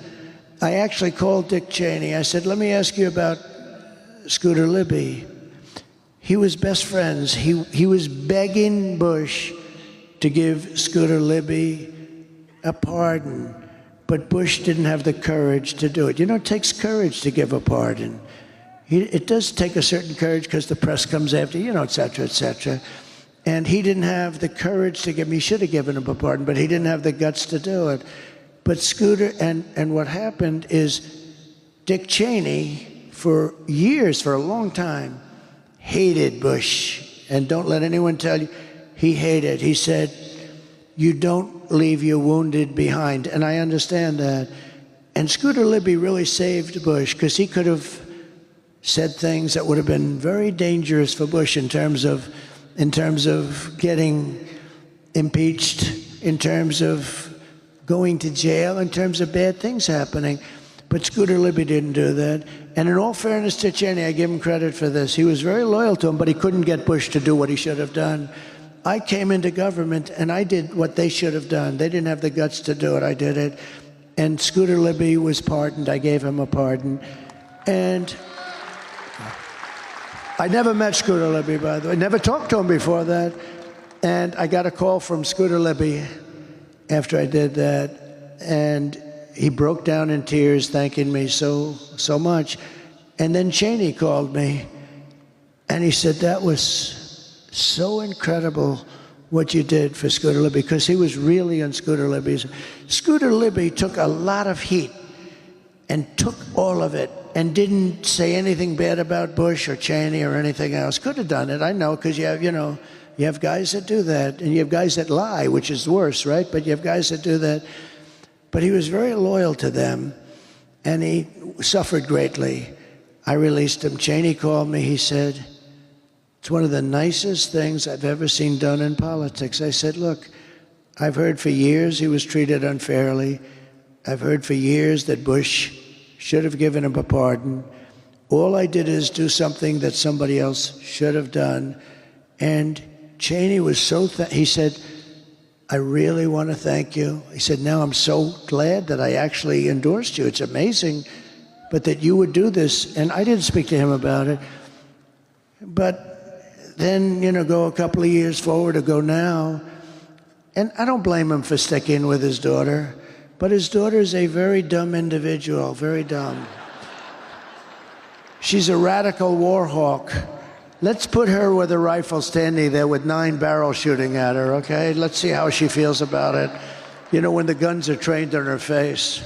I actually called Dick Cheney. I said, let me ask you about Scooter Libby. He was best friends. He was begging Bush to give Scooter Libby a pardon, but Bush didn't have the courage to do it. You know, it takes courage to give a pardon. It does take a certain courage because the press comes after you, know, et cetera, et cetera. And he didn't have the courage to give him. He should have given him a pardon, but he didn't have the guts to do it. But Scooter, and what happened is Dick Cheney, for years, for a long time, hated Bush. And don't let anyone tell you, he hated. He said, you don't leave your wounded behind. And I understand that. And Scooter Libby really saved Bush, because he could have said things that would have been very dangerous for Bush in terms of getting impeached, in terms of going to jail, in terms of bad things happening. But Scooter Libby didn't do that. And in all fairness to Cheney, I give him credit for this. He was very loyal to him, but he couldn't get Bush to do what he should have done. I came into government, and I did what they should have done. They didn't have the guts to do it. I did it. And Scooter Libby was pardoned. I gave him a pardon. And I never met Scooter Libby, by the way. Never talked to him before that. And I got a call from Scooter Libby after I did that. And he broke down in tears, thanking me so much. And then Cheney called me, and he said, that was so incredible what you did for Scooter Libby, because he was really on Scooter Libby's. Scooter Libby took a lot of heat and took all of it and didn't say anything bad about Bush or Cheney or anything else. Could have done it, I know, because you have guys that do that, and you have guys that lie, which is worse, right? But you have guys that do that. But he was very loyal to them, and he suffered greatly. I released him. Cheney called me. He said, it's one of the nicest things I've ever seen done in politics. I said, look, I've heard for years he was treated unfairly. I've heard for years that Bush should have given him a pardon. All I did is do something that somebody else should have done. And Cheney was so, he said, I really want to thank you. He said, now I'm so glad that I actually endorsed you. It's amazing, but that you would do this. And I didn't speak to him about it. But then, go a couple of years forward or go now. And I don't blame him for sticking with his daughter, but his daughter is a very dumb individual, very dumb. She's a radical war hawk. Let's put her with a rifle standing there with 9 barrels shooting at her, okay? Let's see how she feels about it. When the guns are trained on her face.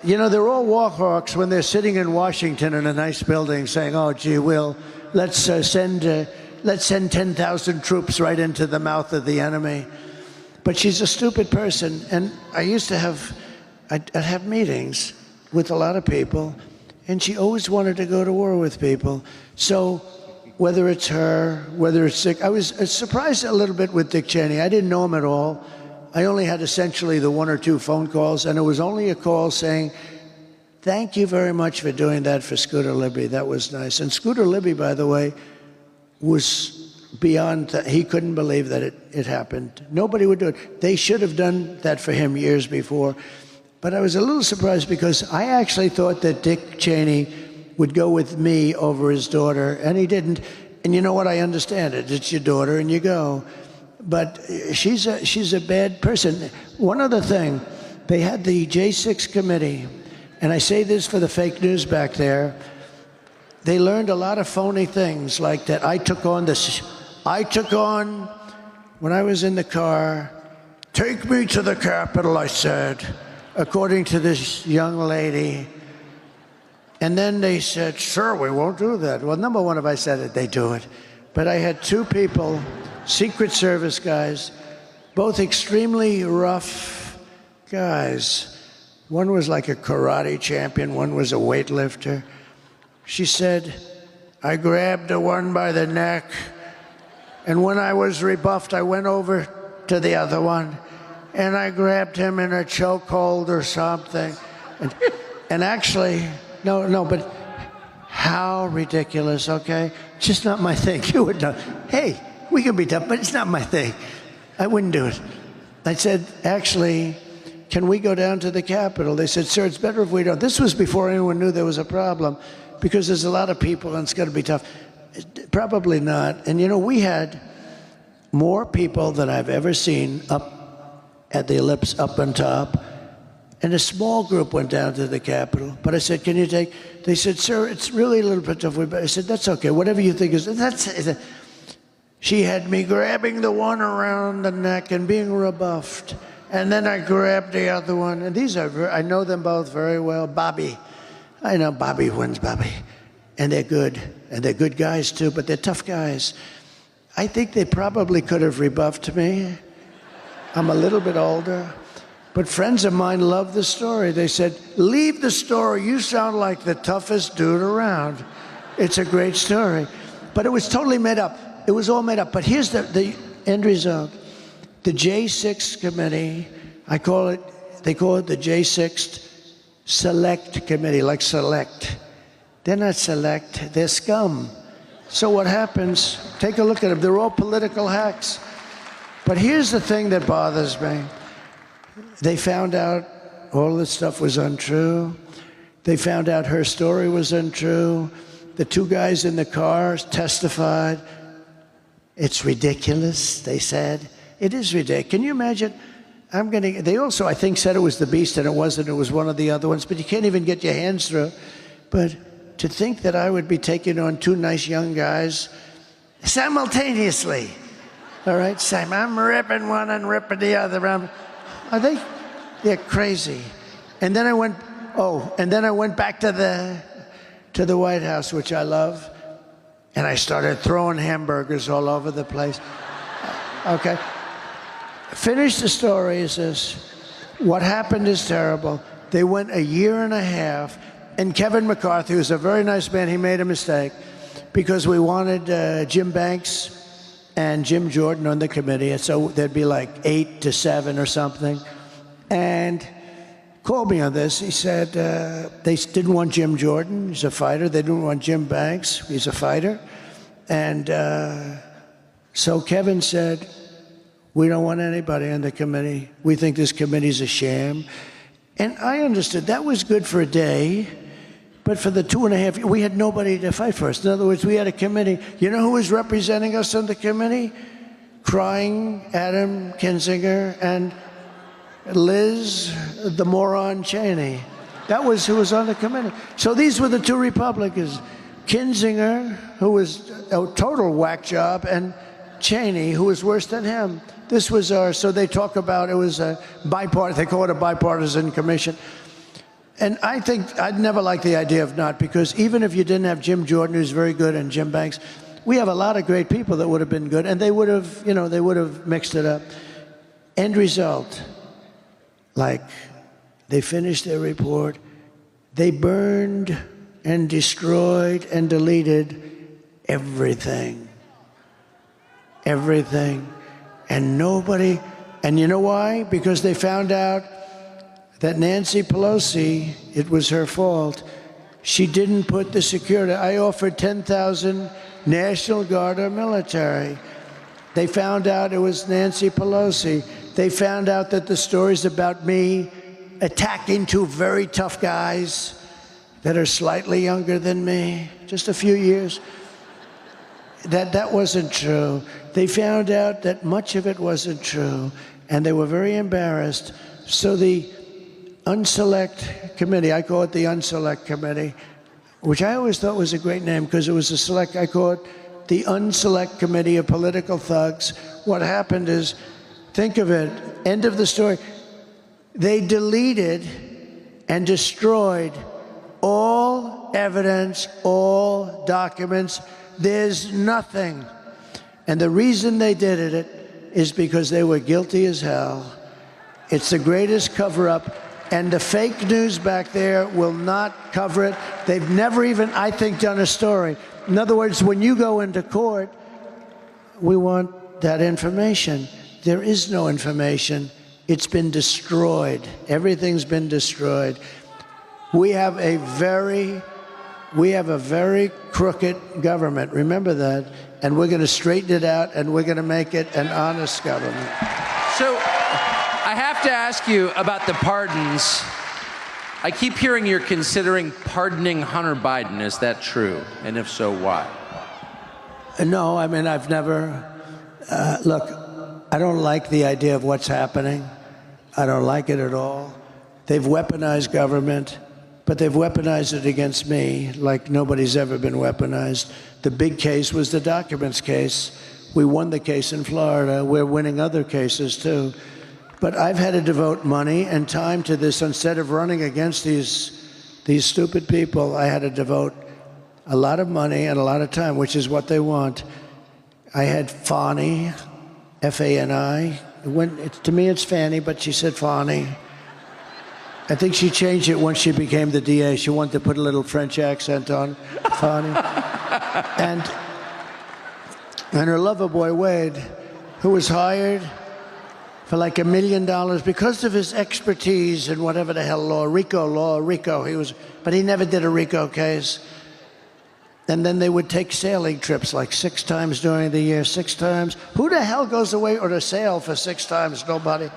They're all war hawks when they're sitting in Washington in a nice building saying, oh, gee, let's send 10,000 troops right into the mouth of the enemy. But she's a stupid person. And I used to I'd have meetings with a lot of people, and she always wanted to go to war with people. So whether it's her, whether it's Dick, I was surprised a little bit with Dick Cheney. I didn't know him at all. I only had essentially the 1 or 2 phone calls, and it was only a call saying, thank you very much for doing that for Scooter Libby. That was nice. And Scooter Libby, by the way, was beyond, he couldn't believe that it happened. Nobody would do it. They should have done that for him years before. But I was a little surprised because I actually thought that Dick Cheney would go with me over his daughter, and he didn't. And you know what? I understand it. It's your daughter, and you go. But she's a bad person. One other thing, they had the J6 committee, and I say this for the fake news back there. They learned a lot of phony things, like that I took on when I was in the car. Take me to the Capitol, I said, according to this young lady. And then they said, sure, we won't do that. Well, number one, if I said it, they do it. But I had two people, Secret Service guys, both extremely rough guys. One was like a karate champion, one was a weightlifter. She said, I grabbed the one by the neck, and when I was rebuffed, I went over to the other one, and I grabbed him in a chokehold or something. And actually, no, but how ridiculous, okay? Just not my thing. You would know. Hey, we can be tough, but it's not my thing. I wouldn't do it. I said, actually, can we go down to the Capitol? They said, sir, it's better if we don't. This was before anyone knew there was a problem, because there's a lot of people and it's going to be tough. Probably not. And you know, we had more people than I've ever seen up at the ellipse up on top. And a small group went down to the Capitol. But I said, can you take? They said, sir, it's really a little bit tough. I said, that's okay. Whatever you think is. She had me grabbing the one around the neck and being rebuffed. And then I grabbed the other one. And these are, I know them both very well. Bobby. I know Bobby wins, Bobby. And they're good. And they're good guys, too, but they're tough guys. I think they probably could have rebuffed me. I'm a little bit older. But friends of mine love the story. They said, leave the story. You sound like the toughest dude around. It's a great story. But it was totally made up. It was all made up. But here's the end result. The J6 committee, they call it the J6 Select Committee, like select. They're not select, they're scum. So what happens, take a look at them. They're all political hacks. But here's the thing that bothers me. They found out all this stuff was untrue. They found out her story was untrue. The two guys in the car testified. It's ridiculous, they said. It is ridiculous. Can you imagine? They also, I think, said it was the Beast, and it wasn't. It was one of the other ones. But you can't even get your hands through. But to think that I would be taking on two nice young guys simultaneously. All right, Sam, I'm ripping one and ripping the other. They're crazy. And then I went back to the White House, which I love, and I started throwing hamburgers all over the place. Okay. Finish the story is this. What happened is terrible. They went a year and a half, and Kevin McCarthy, who's a very nice man, he made a mistake because we wanted Jim Banks and Jim Jordan on the committee, and so there'd be like 8 to 7 or something. And called me on this. He said they didn't want Jim Jordan. He's a fighter. They didn't want Jim Banks. He's a fighter. And so Kevin said, we don't want anybody on the committee. We think this committee's a sham. And I understood that was good for a day, but for the 2.5 years, we had nobody to fight for us. In other words, we had a committee. You know who was representing us on the committee? Crying Adam Kinzinger and Liz, the moron Cheney. That was who was on the committee. So these were the two Republicans. Kinzinger, who was a total whack job, and Cheney, who was worse than him. This was so they talk about it was a bipartisan, they call it a bipartisan commission. And I think I'd never liked the idea of not, because even if you didn't have Jim Jordan, who's very good, and Jim Banks, we have a lot of great people that would have been good, and they would have, they would have mixed it up. End result, like they finished their report, they burned and destroyed and deleted everything. Everything. And nobody, and you know why? Because they found out that Nancy Pelosi, it was her fault. She didn't put the security. I offered 10,000 National Guard or military. They found out it was Nancy Pelosi. They found out that the stories about me attacking two very tough guys that are slightly younger than me, just a few years. that wasn't true. They found out that much of it wasn't true, and they were very embarrassed. So the Unselect Committee, I call it the Unselect Committee, which I always thought was a great name because it was a select, I call it the Unselect Committee of Political Thugs. What happened is, think of it, end of the story, they deleted and destroyed all evidence, all documents. There's nothing. And the reason they did it is because they were guilty as hell. It's the greatest cover-up. And the fake news back there will not cover it. They've never even, I think, done a story. In other words, when you go into court, we want that information. There is no information. It's been destroyed. Everything's been destroyed. We have a very crooked government. Remember that. And we're going to straighten it out, and we're going to make it an honest government. So I have to ask you about the pardons. I keep hearing you're considering pardoning Hunter Biden. Is that true? And if so, why? No, I mean, I've never... look, I don't like the idea of what's happening. I don't like it at all. They've weaponized government, but they've weaponized it against me like nobody's ever been weaponized. The big case was the documents case. We won the case in Florida. We're winning other cases, too. But I've had to devote money and time to this. Instead of running against these stupid people, I had to devote a lot of money and a lot of time, which is what they want. I had Fani, F-A-N-I. To me, it's Fanny, but she said Fani. I think she changed it once she became the DA. She wanted to put a little French accent on Fani. And her lover boy, Wade, who was hired for like $1 million because of his expertise in whatever the hell law, RICO. But he never did a RICO case. And then they would take sailing trips like 6 times during the year, 6 times. Who the hell goes away or to sail for 6 times? Nobody.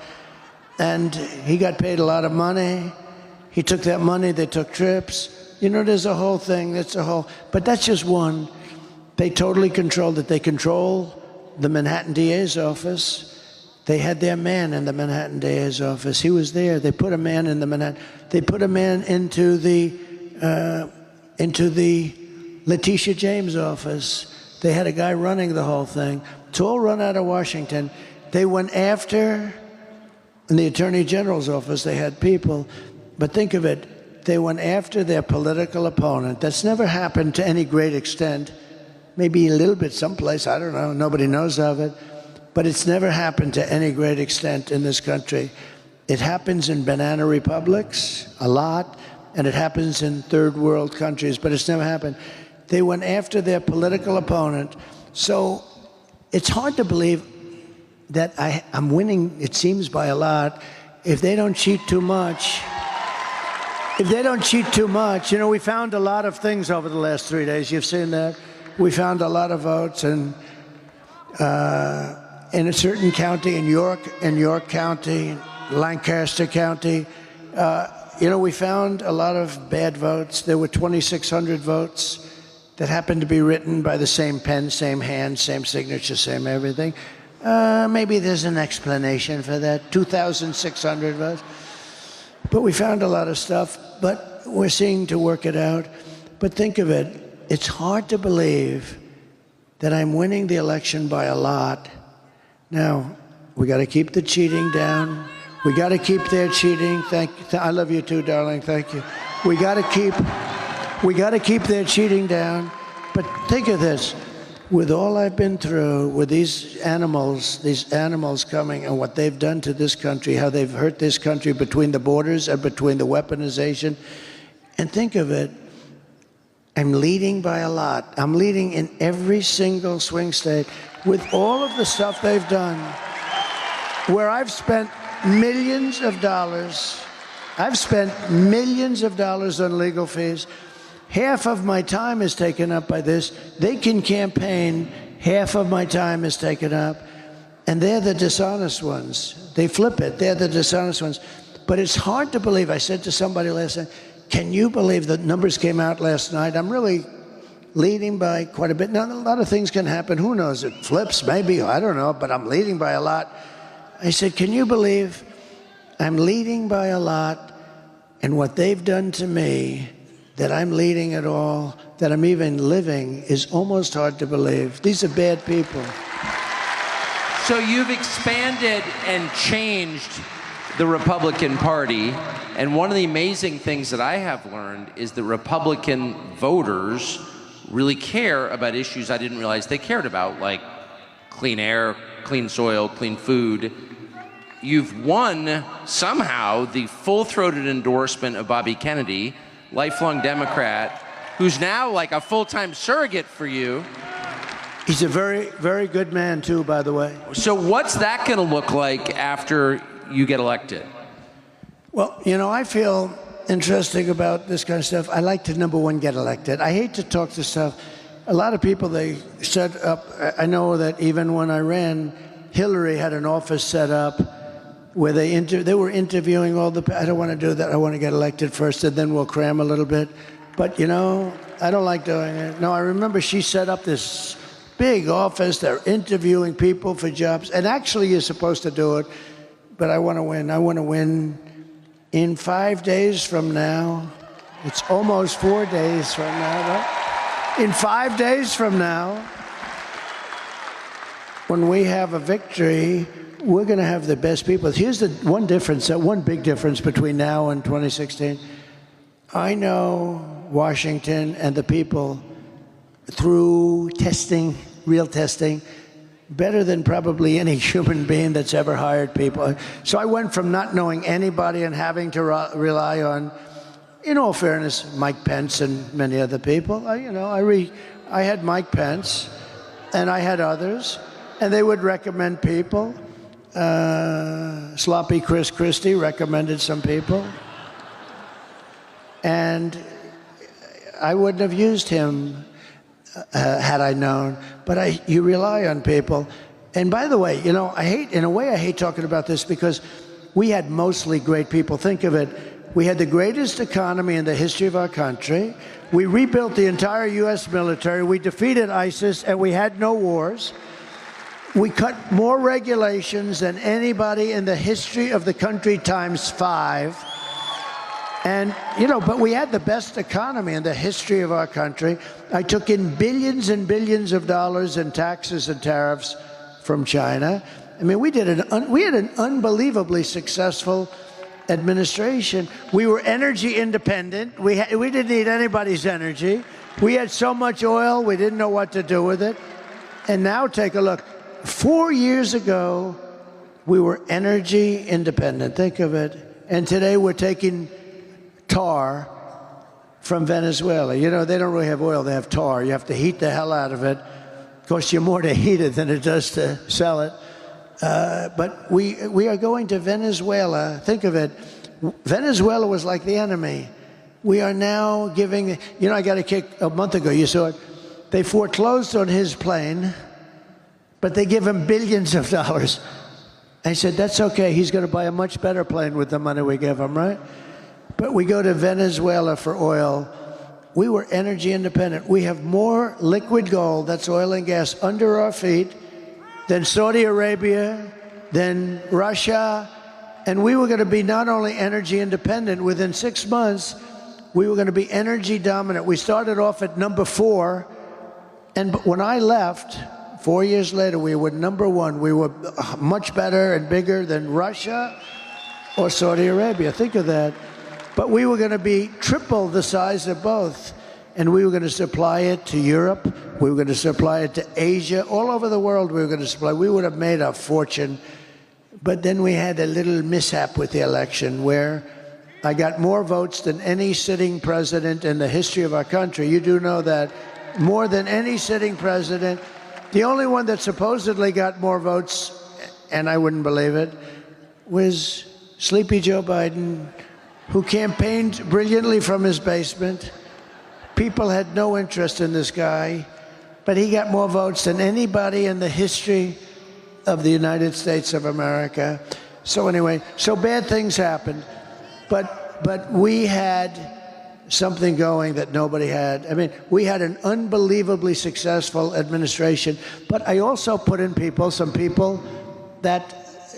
And he got paid a lot of money. He took that money, they took trips. You know, there's a whole thing, but that's just one. They totally controlled it. They control the Manhattan DA's office. They had their man in the Manhattan DA's office. He was there. They put a man in the Manhattan. They put a man into the Letitia James office. They had a guy running the whole thing. It's all run out of Washington. They went after, in the Attorney General's office, they had people. But think of it. They went after their political opponent. That's never happened to any great extent. Maybe a little bit someplace. I don't know. Nobody knows of it. But it's never happened to any great extent in this country. It happens in banana republics a lot, and it happens in third world countries, but it's never happened. They went after their political opponent. So it's hard to believe that I'm winning, it seems, by a lot. If they don't cheat too much, you know, we found a lot of things over the last 3 days. You've seen that. We found a lot of votes, and in a certain county, in York County, Lancaster County, you know, we found a lot of bad votes. There were 2,600 votes that happened to be written by the same pen, same hand, same signature, same everything. Maybe there's an explanation for that. 2,600 votes. But we found a lot of stuff, but we're seeing to work it out. But think of it. It's hard to believe that I'm winning the election by a lot. Now, we got to keep the cheating down. We got to keep their cheating. I love you too, darling. Thank you. We got to keep their cheating down. But think of this. With all I've been through, with these animals coming and what they've done to this country, how they've hurt this country between the borders and between the weaponization. And think of it. I'm leading by a lot. I'm leading in every single swing state with all of the stuff they've done, where I've spent millions of dollars. I've spent millions of dollars on legal fees. Half of my time is taken up by this. They can campaign. Half of my time is taken up. And they're the dishonest ones. They flip it. They're the dishonest ones. But it's hard to believe. I said to somebody last night, can you believe the numbers came out last night? I'm really leading by quite a bit. Now, a lot of things can happen. Who knows? It flips, maybe. I don't know, but I'm leading by a lot. I said, can you believe I'm leading by a lot, and what they've done to me, that I'm leading at all, that I'm even living, is almost hard to believe. These are bad people. So you've expanded and changed the Republican Party, and one of the amazing things that I have learned is that Republican voters really care about issues I didn't realize they cared about, like clean air, clean soil, clean food. You've won, somehow, the full-throated endorsement of Bobby Kennedy, lifelong Democrat, who's now like a full-time surrogate for you. He's a very, very good man, too, by the way. So what's that going to look like after you get elected? Well, you know, I feel interesting about this kind of stuff. I like to, number one, get elected. I hate to talk to stuff. A lot of people, they set up, I know that even when I ran, Hillary had an office set up where they were interviewing all the, I don't want to do that. I want to get elected first, and then we'll cram a little bit. But, you know, I don't like doing it. No, I remember she set up this big office. They're interviewing people for jobs. And actually, you're supposed to do it. But I want to win. I want to win in 5 days from now. It's almost 4 days from now, right? In 5 days from now, when we have a victory, we're going to have the best people. Here's the one difference, one big difference between now and 2016. I know Washington and the people through testing, real testing, better than probably any human being that's ever hired people. So I went from not knowing anybody and having to rely on, in all fairness, Mike Pence and many other people. I had Mike Pence, and I had others, and they would recommend people. Sloppy Chris Christie recommended some people. And I wouldn't have used him had I known, but you rely on people. And by the way, you know, I hate talking about this because we had mostly great people. Think of it. We had the greatest economy in the history of our country. We rebuilt the entire U.S. military. We defeated ISIS, and we had no wars. We cut more regulations than anybody in the history of the country times 5. And, you know, but we had the best economy in the history of our country. I took in billions and billions of dollars in taxes and tariffs from China. I mean, we had an unbelievably successful administration. We were energy independent. We didn't need anybody's energy. We had so much oil, we didn't know what to do with it. And now take a look. 4 years ago, we were energy independent. Think of it. And today we're taking tar from Venezuela. You know, they don't really have oil, they have tar. You have to heat the hell out of it. It costs you more to heat it than it does to sell it. But we are going to Venezuela. Think of it. Venezuela was like the enemy. We are now giving, you know, I got a kick a month ago, you saw it. They foreclosed on his plane, but they give him billions of dollars. I said, that's okay. He's going to buy a much better plane with the money we give him, right? But we go to Venezuela for oil. We were energy independent. We have more liquid gold, that's oil and gas, under our feet than Saudi Arabia, than Russia. And we were going to be not only energy independent, within 6 months, we were going to be energy dominant. We started off at number 4. And when I left, 4 years later, we were number 1. We were much better and bigger than Russia or Saudi Arabia. Think of that. But we were going to be triple the size of both. And we were going to supply it to Europe. We were going to supply it to Asia. All over the world we were going to supply. We would have made a fortune. But then we had a little mishap with the election where I got more votes than any sitting president in the history of our country. You do know that. More than any sitting president. The only one that supposedly got more votes, and I wouldn't believe it, was Sleepy Joe Biden, who campaigned brilliantly from his basement. People had no interest in this guy, but he got more votes than anybody in the history of the United States of America. So anyway, so bad things happened. But we had something going that nobody had. I mean, we had an unbelievably successful administration, but I also put in some people that,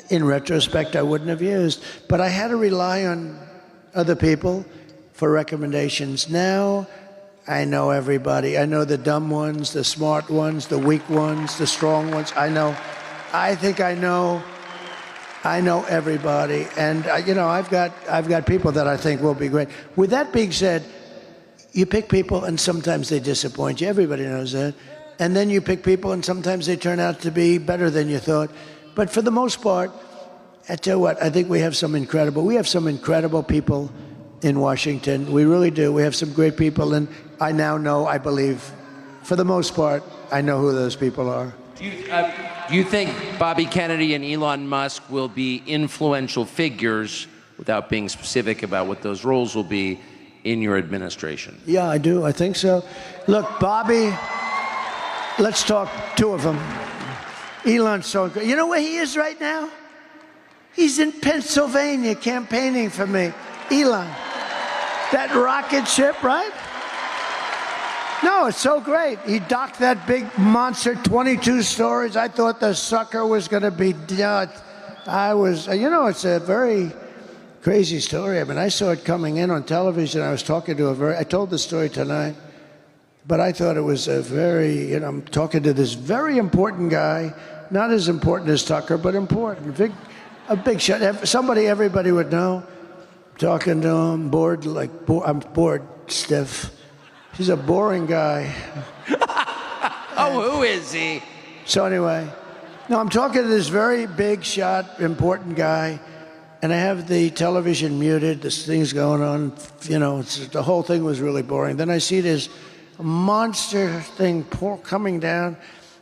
in retrospect, I wouldn't have used. But I had to rely on other people for recommendations. Now, I know everybody. I know the dumb ones, the smart ones, the weak ones, the strong ones. I think I know everybody, and I've got people that I think will be great. With that being said, you pick people, and sometimes they disappoint you. Everybody knows that. And then you pick people, and sometimes they turn out to be better than you thought. But for the most part, I tell you what, I think we have some incredible people in Washington. We really do. We have some great people, and I now know, I believe, for the most part, I know who those people are. Do you think Bobby Kennedy and Elon Musk will be influential figures, without being specific about what those roles will be, in your administration? Yeah, I do. I think so. Look, Bobby, let's talk two of them. Elon's so great. You know where he is right now? He's in Pennsylvania campaigning for me. Elon. That rocket ship, right? No, it's so great. He docked that big monster, 22 stories. I thought the sucker was going to be dead. It's a very crazy story. I mean, I saw it coming in on television. I was talking to I told the story tonight, but I thought it was I'm talking to this very important guy, not as important as Tucker, but important. A big shot. Somebody everybody would know. Talking to him, I'm bored, stiff. He's a boring guy. Oh, who is he? So anyway, no, I'm talking to this very big shot, important guy, and I have the television muted. This thing's going on. The whole thing was really boring. Then I see this monster thing coming down.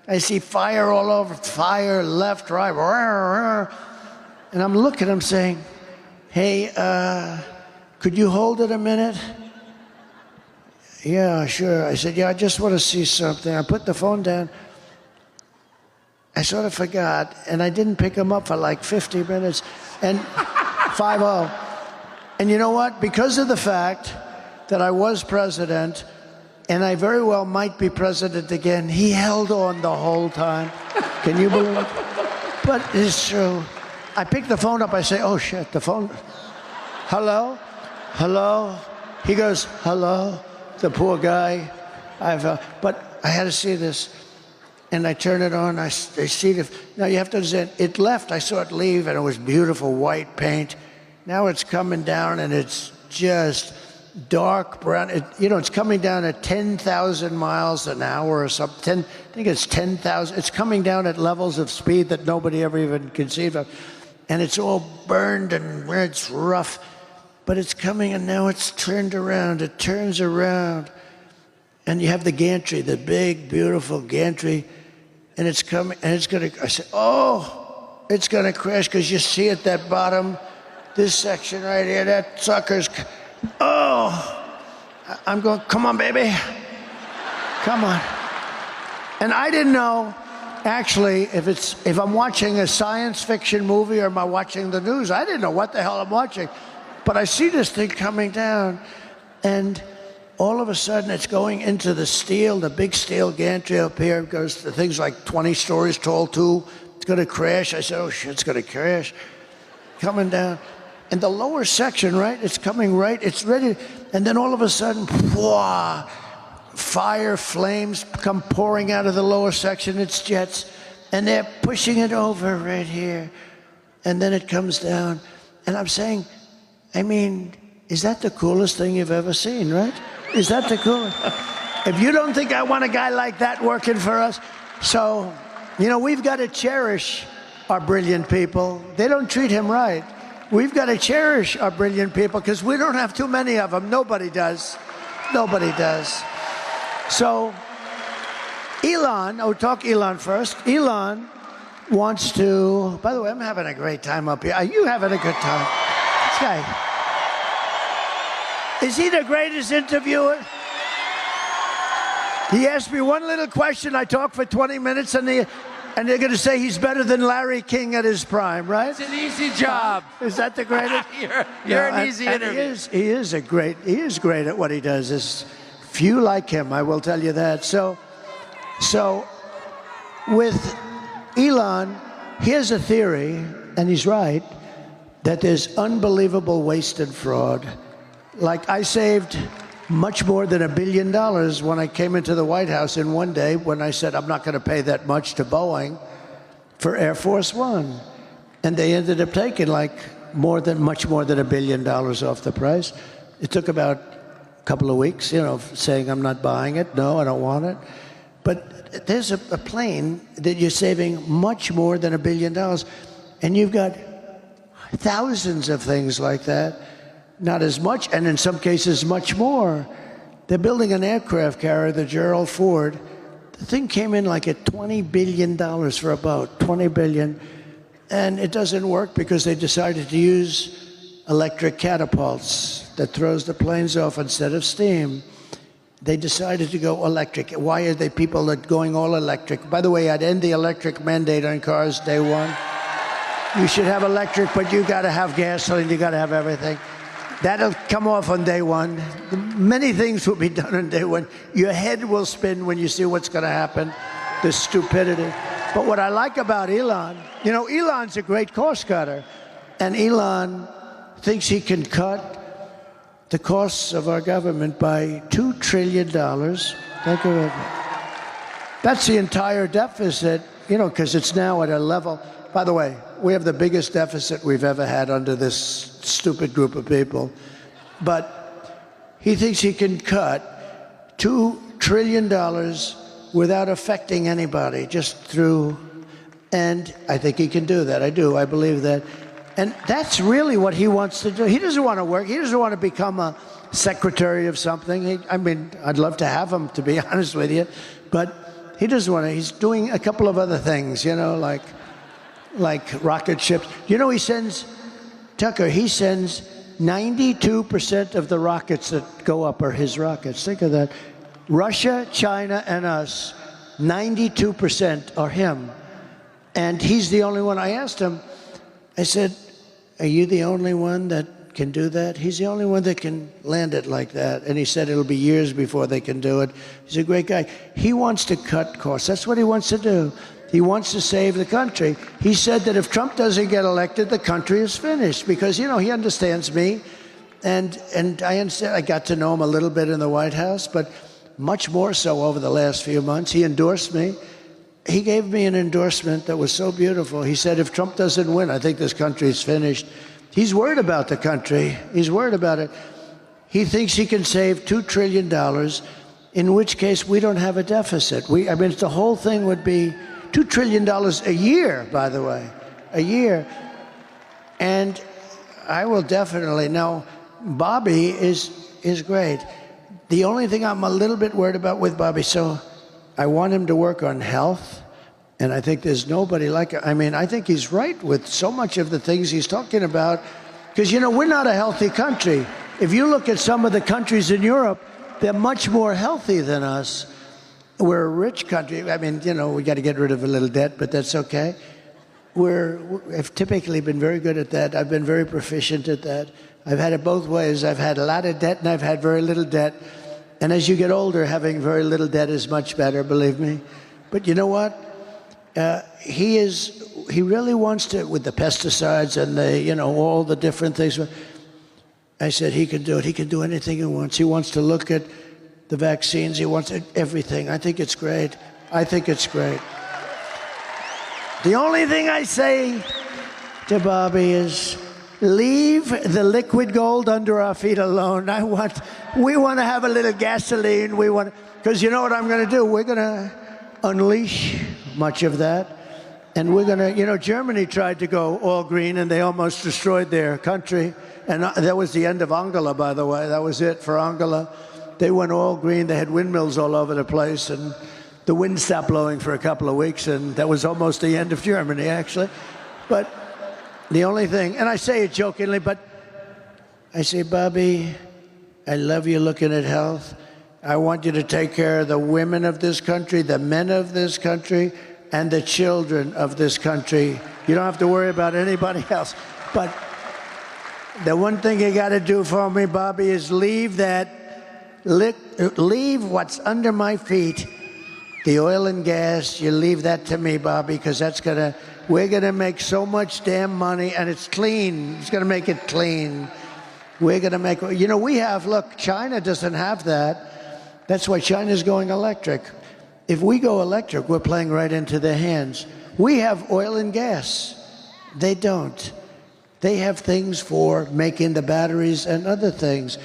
I see fire all over, fire left, right, and I'm looking. I'm saying, "Hey, could you hold it a minute?" Yeah, sure. I said, yeah, I just want to see something. I put the phone down. I sort of forgot, and I didn't pick him up for like 50 minutes, and 5-0. And you know what? Because of the fact that I was president, and I very well might be president again, he held on the whole time. Can you believe it? But it's true. I pick the phone up. I say, oh, shit, the phone. Hello? Hello? He goes, hello? The poor guy. But I had to see this. And I turn it on. I see the. Now you have to understand, it left. I saw it leave, and it was beautiful white paint. Now it's coming down, and it's just dark brown. It's coming down at 10,000 miles an hour or something. I think it's 10,000. It's coming down at levels of speed that nobody ever even conceived of. And it's all burned, and where it's rough. But it's coming, and now it's turned around. It turns around. And you have the gantry, the big, beautiful gantry. And it's coming, and it's going to, I said, oh, it's going to crash, because you see at that bottom, this section right here, that sucker's, oh. I'm going, come on, baby. Come on. And I didn't know, actually, if I'm watching a science fiction movie or am I watching the news. I didn't know what the hell I'm watching. But I see this thing coming down, and all of a sudden it's going into the steel, the big steel gantry up here. It goes, the thing's like 20 stories tall, too. It's going to crash. I said, oh, shit, it's going to crash. Coming down. And the lower section, right, it's coming right, it's ready. And then all of a sudden, whoa, fire, flames come pouring out of the lower section. It's jets. And they're pushing it over right here. And then it comes down. And I'm saying, I mean, is that the coolest thing you've ever seen, right? Is that the coolest? If you don't think I want a guy like that working for us, so, we've got to cherish our brilliant people. They don't treat him right. We've got to cherish our brilliant people, because we don't have too many of them. Nobody does. Nobody does. So, Elon, I'll talk Elon first. Elon wants to, by the way, I'm having a great time up here. Are you having a good time? This guy. Is he the greatest interviewer? He asked me one little question. I talked for 20 minutes, and And they're going to say he's better than Larry King at his prime, right? It's an easy job. Is that the greatest? you're an easy interview. He is great at what he does. There's few like him, I will tell you that. So with Elon, here's a theory, and he's right, that there's unbelievable waste and fraud. Like, I saved much more than $1 billion when I came into the White House in one day when I said I'm not going to pay that much to Boeing for Air Force One. And they ended up taking like much more than $1 billion off the price. It took about a couple of weeks, saying I'm not buying it. No, I don't want it. But there's a plane that you're saving much more than $1 billion. And you've got thousands of things like that. Not as much, and in some cases much more. They're building an aircraft carrier, the Gerald Ford. The thing came in like at $20 billion for a boat, $20 billion. And it doesn't work because they decided to use electric catapults that throws the planes off instead of steam. They decided to go electric. Why are they people that going all electric? By the way, I'd end the electric mandate on cars day one. You should have electric, but you got to have gasoline, you got to have everything. That'll come off on day one. Many things will be done on day one. Your head will spin when you see what's going to happen, the stupidity. But what I like about Elon, Elon's a great cost cutter. And Elon thinks he can cut the costs of our government by $2 trillion. Think of it. That's the entire deficit, because it's now at a level. By the way, we have the biggest deficit we've ever had under this stupid group of people. But he thinks he can cut $2 trillion without affecting anybody, just through, and I think he can do that. I do. I believe that. And that's really what he wants to do. He doesn't want to work. He doesn't want to become a secretary of something. I'd love to have him, to be honest with you. But he doesn't want to. He's doing a couple of other things, like rocket ships. He sends, Tucker, he sends 92% of the rockets that go up are his rockets. Think of that. Russia, China, and us, 92% are him. And he's the only one. I asked him, I said, are you the only one that can do that? He's the only one that can land it like that. And he said it'll be years before they can do it. He's a great guy. He wants to cut costs. That's what he wants to do. He wants to save the country. He said that if Trump doesn't get elected, the country is finished because, he understands me. And I understand. I got to know him a little bit in the White House, but much more so over the last few months. He endorsed me. He gave me an endorsement that was so beautiful. He said, if Trump doesn't win, I think this country is finished. He's worried about the country. He's worried about it. He thinks he can save $2 trillion, in which case we don't have a deficit. The whole thing would be $2 trillion a year, by the way, a year. And I will definitely, now, Bobby is great. The only thing I'm a little bit worried about with Bobby, so I want him to work on health, and I think there's nobody like him. I think he's right with so much of the things he's talking about, because, we're not a healthy country. If you look at some of the countries in Europe, they're much more healthy than us. We're a rich country. We got to get rid of a little debt, but that's okay. I've typically been very good at that. I've been very proficient at that. I've had it both ways. I've had a lot of debt, and I've had very little debt. And as you get older, having very little debt is much better, believe me. But you know what? He really wants to, with the pesticides and all the different things. I said he can do it. He can do anything he wants. He wants to look at the vaccines. He wants everything. I think it's great. I think it's great. The only thing I say to Bobby is, leave the liquid gold under our feet alone. We want to have a little gasoline. Because you know what I'm going to do? We're going to unleash much of that. And we're going to, Germany tried to go all green and they almost destroyed their country. And that was the end of Angela, by the way. That was it for Angela. They went all green. They had windmills all over the place. And the wind stopped blowing for a couple of weeks. And that was almost the end of Germany, actually. But the only thing, and I say it jokingly, but I say, Bobby, I love you looking at health. I want you to take care of the women of this country, the men of this country, and the children of this country. You don't have to worry about anybody else. But the one thing you got to do for me, Bobby, is leave what's under my feet, the oil and gas. You leave that to me, Bobby, because we're gonna make so much damn money, and it's clean. It's gonna make it clean. We're gonna make, look, China doesn't have that. That's why China's going electric. If we go electric, we're playing right into their hands. We have oil and gas. They don't. They have things for making the batteries and other things.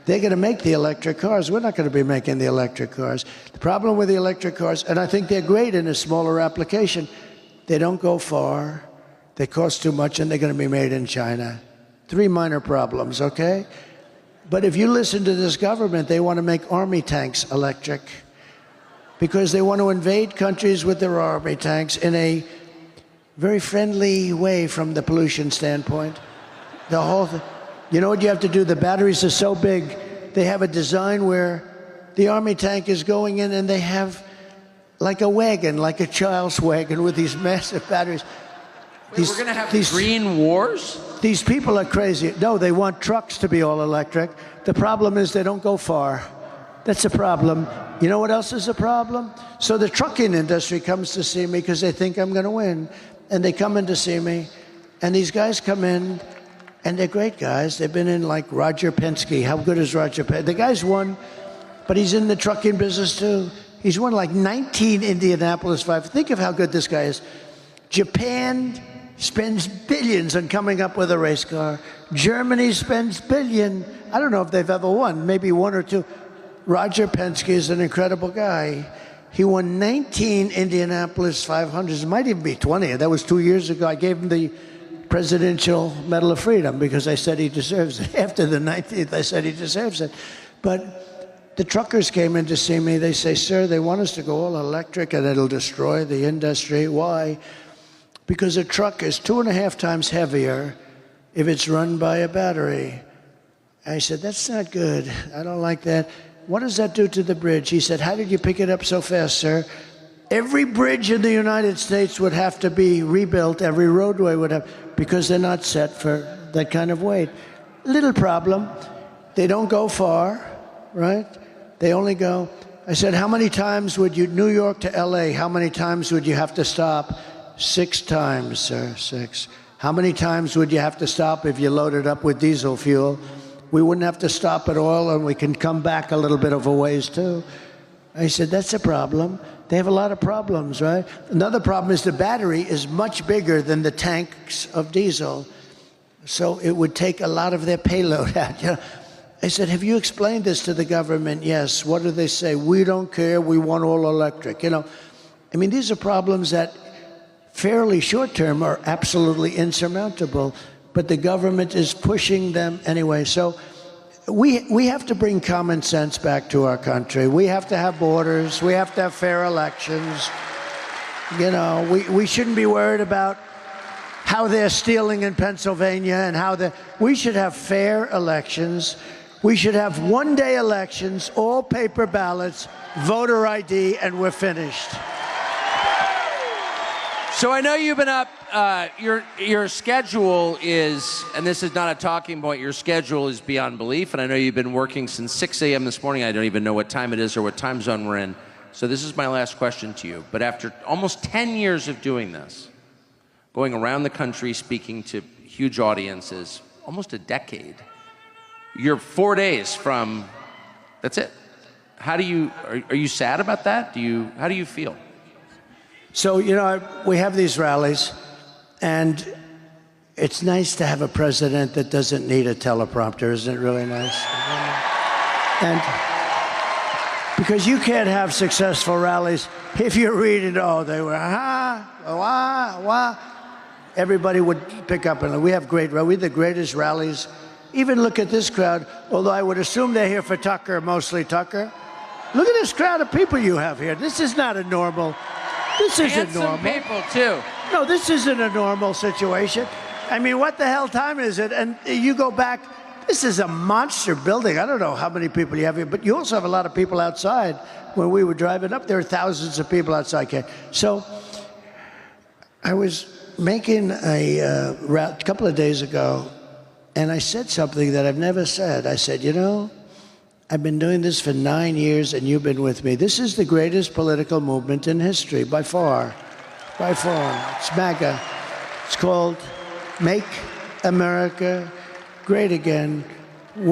They're going to make the electric cars. We're not going to be making the electric cars. The problem with the electric cars, and I think they're great in a smaller application, they don't go far, they cost too much, and they're going to be made in China. 3 minor problems, okay? But if you listen to this government, they want to make army tanks electric because they want to invade countries with their army tanks in a very friendly way from the pollution standpoint. The whole thing. You know what you have to do? The batteries are so big, they have a design where the army tank is going in and they have like a wagon, like a child's wagon with these massive batteries. Wait, we're going to have these green wars? These people are crazy. No, they want trucks to be all electric. The problem is they don't go far. That's a problem. You know what else is a problem? So the trucking industry comes to see me because they think I'm going to win. And they come in to see me. And these guys come in, and they're great guys. They've been in like Roger Penske. How good is Roger Penske? The guy's won, but he's in the trucking business too. He's won like 19 Indianapolis 5. Think of how good this guy is. Japan spends billions on coming up with a race car. Germany spends billions. I don't know if they've ever won, maybe 1 or 2. Roger Penske is an incredible guy. He won 19 Indianapolis 500s. It might even be 20. That was 2 years ago. I gave him the Presidential Medal of Freedom because I said he deserves it. After the 19th, I said he deserves it. But the truckers came in to see me. They say, sir, they want us to go all electric and it'll destroy the industry. Why? Because a truck is 2.5 times heavier if it's run by a battery. I said, that's not good. I don't like that. What does that do to the bridge? He said, how did you pick it up so fast, sir? Every bridge in the United States would have to be rebuilt. Every roadway would have, because they're not set for that kind of weight. Little problem. They don't go far, right? They only go. I said, how many times would you, New York to LA, how many times would you have to stop? 6 times, sir, 6. How many times would you have to stop if you loaded up with diesel fuel? We wouldn't have to stop at all, and we can come back a little bit of a ways, too. I said, that's a problem. They have a lot of problems, right? Another problem is the battery is much bigger than the tanks of diesel, so it would take a lot of their payload out. You know? I said, have you explained this to the government? Yes. What do they say? We don't care. We want all electric. You know, I mean, these are problems that fairly short-term are absolutely insurmountable, but the government is pushing them anyway. So we have to bring common sense back to our country. We have to have borders. We have to have fair elections. You know, we shouldn't be worried about how they're stealing in Pennsylvania and how we should have fair elections. We should have one-day elections, all paper ballots, voter ID, and we're finished. So I know you've been up, your schedule is, and this is not a talking point, your schedule is beyond belief, and I know you've been working since 6 a.m. this morning. I don't even know what time it is or what time zone we're in. So this is my last question to you. But after almost 10 years of doing this, going around the country speaking to huge audiences, almost a decade, you're 4 days from, that's it. How do you, are you sad about that? How do you feel? So, you know, we have these rallies, and it's nice to have a president that doesn't need a teleprompter. Isn't it really nice? And because you can't have successful rallies if you're reading, oh, they were, wah. Everybody would pick up, and we have we're the greatest rallies. Even look at this crowd, although I would assume they're here for Tucker, mostly Tucker. Look at this crowd of people you have here. This is not a normal. This isn't normal. Handsome people, too. No, this isn't a normal situation. I mean, what the hell time is it? And you go back, this is a monster building. I don't know how many people you have here, but you also have a lot of people outside. When we were driving up, there are thousands of people outside. So I was making a couple of days ago, and I said something that I've never said. I said, you know, I've been doing this for 9 years, and you've been with me. This is the greatest political movement in history, by far. By far. It's MAGA. It's called Make America Great Again. I'm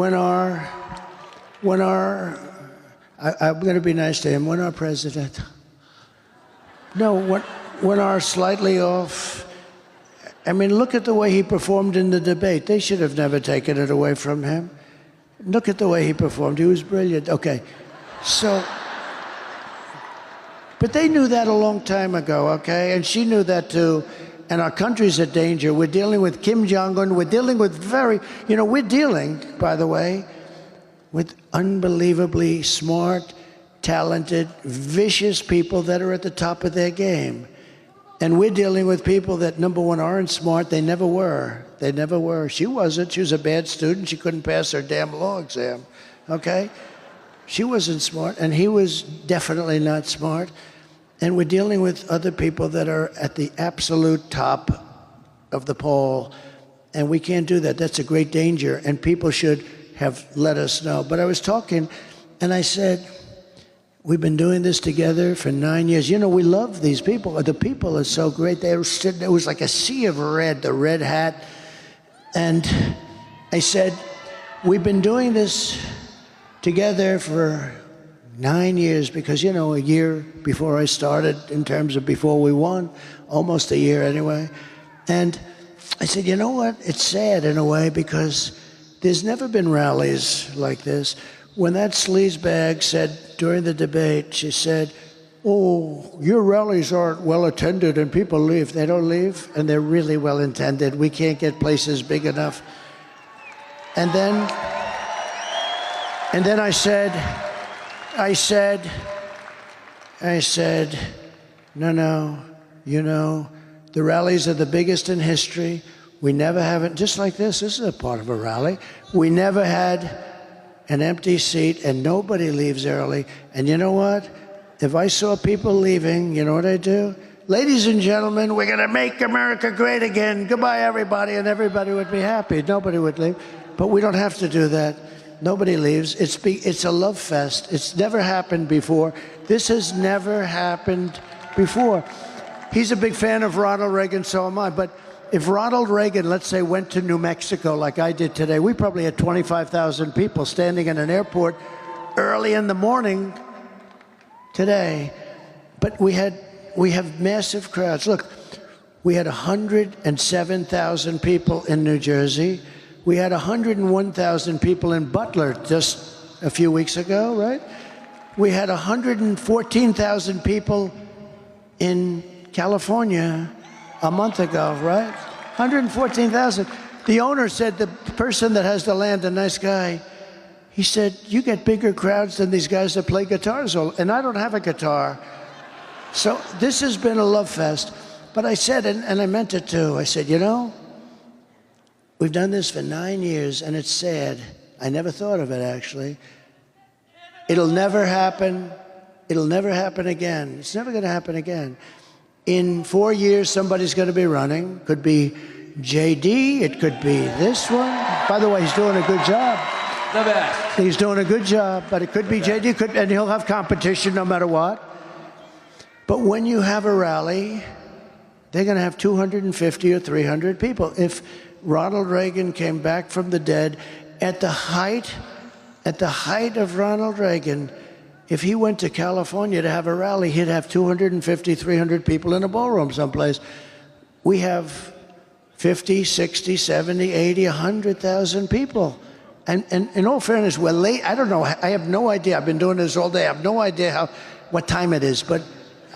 going to be nice to him. When our president... No, when our slightly off... I mean, look at the way he performed in the debate. They should have never taken it away from him. Look at the way he performed. He was brilliant. Okay, so... But they knew that a long time ago, okay? And she knew that too. And our country's in danger. We're dealing with Kim Jong-un. We're dealing with we're dealing, by the way, with unbelievably smart, talented, vicious people that are at the top of their game. And we're dealing with people that, number one, aren't smart. They never were. They never were. She wasn't. She was a bad student. She couldn't pass her damn law exam, okay? She wasn't smart, and he was definitely not smart. And we're dealing with other people that are at the absolute top of the poll, and we can't do that. That's a great danger, and people should have let us know. But I was talking, and I said, we've been doing this together for 9 years. You know, we love these people. The people are so great. They were sitting, it was like a sea of red, the red hat. And I said, we've been doing this together for 9 years because, you know, a year before I started, in terms of before we won, almost a year anyway. And I said, you know what? It's sad in a way because there's never been rallies like this. When that sleazebag said during the debate, she said, oh, your rallies aren't well attended and people leave. They don't leave, and they're really well attended. We can't get places big enough. And then I said, no, you know, the rallies are the biggest in history. We never have it, just like this is a part of a rally. We never had an empty seat, and nobody leaves early. And you know what? If I saw people leaving, you know what I'd do? Ladies and gentlemen, we're gonna make America great again. Goodbye, everybody, and everybody would be happy. Nobody would leave. But we don't have to do that. Nobody leaves. It's a love fest. It's never happened before. This has never happened before. He's a big fan of Ronald Reagan, so am I. But if Ronald Reagan, let's say, went to New Mexico like I did today, we probably had 25,000 people standing in an airport early in the morning today. But we have massive crowds. Look, we had 107,000 people in New Jersey. We had 101,000 people in Butler just a few weeks ago, right? We had 114,000 people in California a month ago, right? 114,000. The owner said, the person that has the land, a nice guy, he said, you get bigger crowds than these guys that play guitars. And I don't have a guitar. So this has been a love fest. But I said, and I meant it too, I said, you know, we've done this for 9 years, and it's sad. I never thought of it, actually. It'll never happen. It'll never happen again. It's never going to happen again. In 4 years, somebody's going to be running. Could be JD. It could be this one. By the way, he's doing a good job. The best. He's doing a good job, but it could be JD, and he'll have competition no matter what. But when you have a rally, they're going to have 250 or 300 people. If Ronald Reagan came back from the dead at the height of Ronald Reagan, if he went to California to have a rally, he'd have 250, 300 people in a ballroom someplace. We have 50, 60, 70, 80, 100,000 people. And in all fairness, we're late. I don't know. I have no idea. I've been doing this all day. I have no idea what time it is. But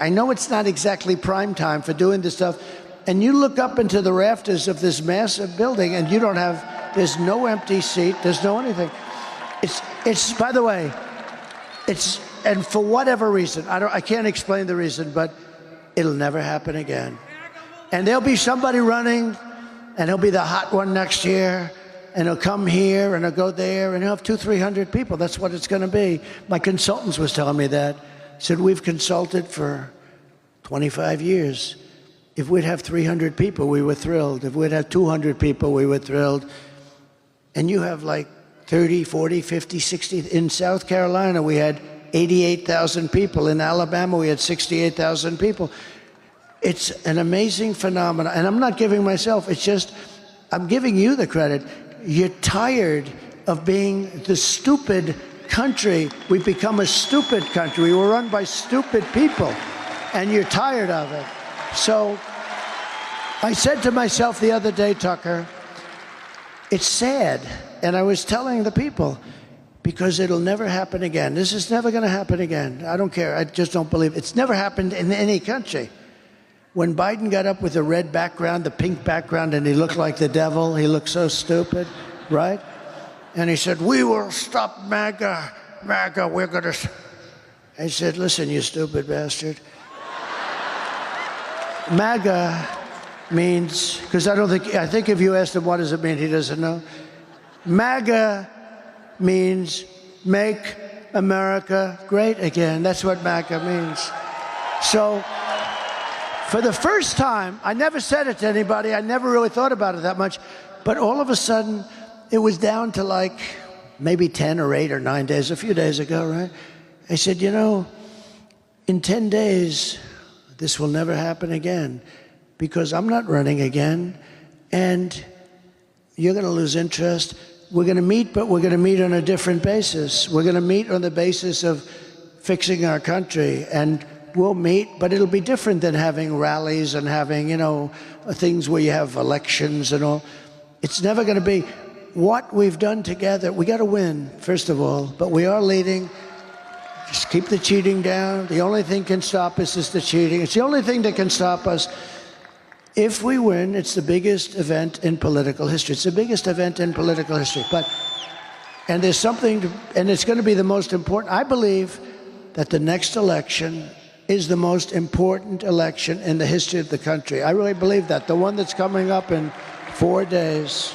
I know it's not exactly prime time for doing this stuff. And you look up into the rafters of this massive building, and there's no empty seat. There's no anything. It's by the way, and for whatever reason, I can't explain the reason, but it'll never happen again. And there'll be somebody running, and he'll be the hot one next year, and he'll come here, and he'll go there, and he'll have 200, 300 people. That's what it's going to be. My consultants was telling me that. He said, we've consulted for 25 years, If we'd have 300 people, we were thrilled. If we'd have 200 people, we were thrilled. And you have like 30, 40, 50, 60. In South Carolina, we had 88,000 people. In Alabama, we had 68,000 people. It's an amazing phenomenon. And I'm not giving myself, it's just, I'm giving you the credit. You're tired of being the stupid country. We've become a stupid country. We were run by stupid people, and you're tired of it. So I said to myself the other day, Tucker, it's sad. And I was telling the people, because it'll never happen again. This is never going to happen again. I don't care. I just don't believe it. It's never happened in any country. When Biden got up with the red background, the pink background, and he looked like the devil, he looked so stupid, right? And he said, we will stop MAGA. MAGA, we're going to... I said, listen, you stupid bastard. MAGA means, because I think if you asked him what does it mean, he doesn't know. MAGA means make America great again. That's what MAGA means. So, for the first time, I never said it to anybody. I never really thought about it that much. But all of a sudden, it was down to like maybe 10 or 8 or 9 days, a few days ago, right? I said, you know, in 10 days, this will never happen again because I'm not running again, and you're going to lose interest. We're going to meet, but we're going to meet on a different basis. We're going to meet on the basis of fixing our country, and we'll meet, but it'll be different than having rallies and having, you know, things where you have elections and all. It's never going to be what we've done together. We got to win, first of all, but we are leading. Just keep the cheating down. The only thing can stop us is the cheating. It's the only thing that can stop us. If we win, it's the biggest event in political history. It's the biggest event in political history. And there's something, and it's going to be the most important. I believe that the next election is the most important election in the history of the country. I really believe that. The one that's coming up in 4 days.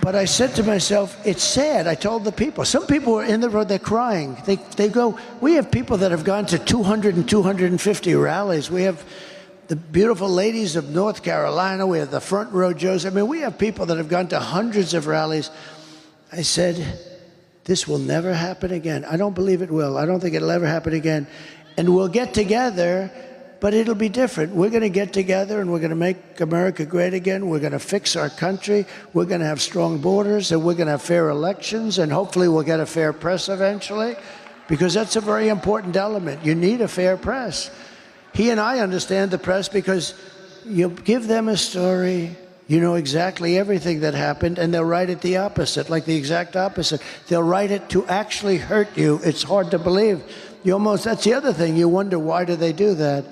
But I said to myself, it's sad. I told the people. Some people are in the road, they're crying. They go, we have people that have gone to 200 and 250 rallies. We have the beautiful ladies of North Carolina. We have the front row Joes. I mean, we have people that have gone to hundreds of rallies. I said, this will never happen again. I don't believe it will. I don't think it'll ever happen again. And we'll get together, but it'll be different. We're going to get together and we're going to make America great again. We're going to fix our country. We're going to have strong borders, and we're going to have fair elections, and hopefully we'll get a fair press eventually, because that's a very important element. You need a fair press. He and I understand the press because you give them a story, you know exactly everything that happened, and they'll write it the opposite, like the exact opposite. They'll write it to actually hurt you. It's hard to believe. That's the other thing. You wonder, why do they do that?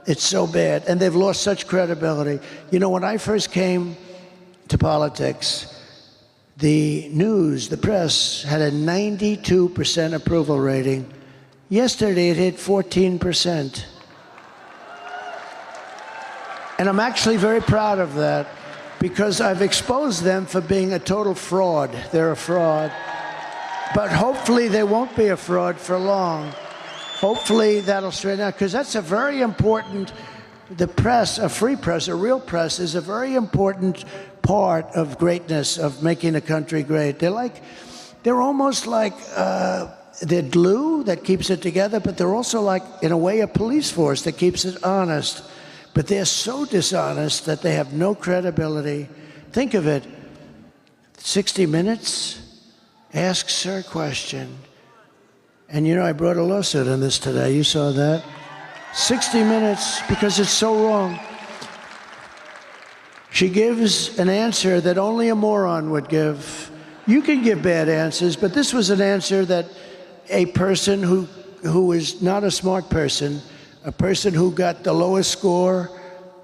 It's so bad. And they've lost such credibility. You know, when I first came to politics, the news, the press, had a 92% approval rating. Yesterday, it hit 14%. And I'm actually very proud of that, because I've exposed them for being a total fraud. They're a fraud. But hopefully they won't be a fraud for long. Hopefully that'll straighten out, because that's a very important, the press, a free press, a real press, is a very important part of greatness, of making a country great. They're almost like, they're glue that keeps it together, but they're also like, in a way, a police force that keeps it honest. But they're so dishonest that they have no credibility. Think of it. 60 Minutes asks her a question. And you know, I brought a lawsuit on this today. You saw that. 60 Minutes, because it's so wrong. She gives an answer that only a moron would give. You can give bad answers, but this was an answer that a person who is not a smart person, a person who got the lowest score,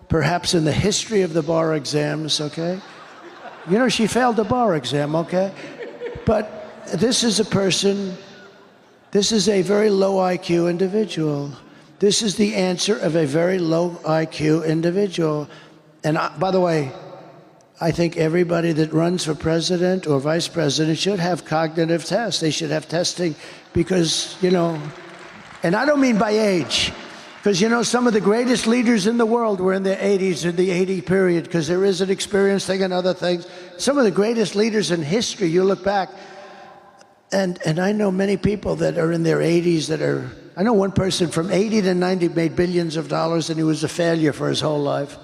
perhaps in the history of the bar exams, okay? You know, she failed the bar exam, okay? But this is a person, this is a very low IQ individual. This is the answer of a very low IQ individual. And by the way, I think everybody that runs for president or vice president should have cognitive tests. They should have testing because, you know, and I don't mean by age. Because, you know, some of the greatest leaders in the world were in their 80s, in the 80 period, because there is an experience thing and other things. Some of the greatest leaders in history, you look back, and I know many people that are in their 80s that are, I know one person from 80 to 90 made billions of dollars, and he was a failure for his whole life.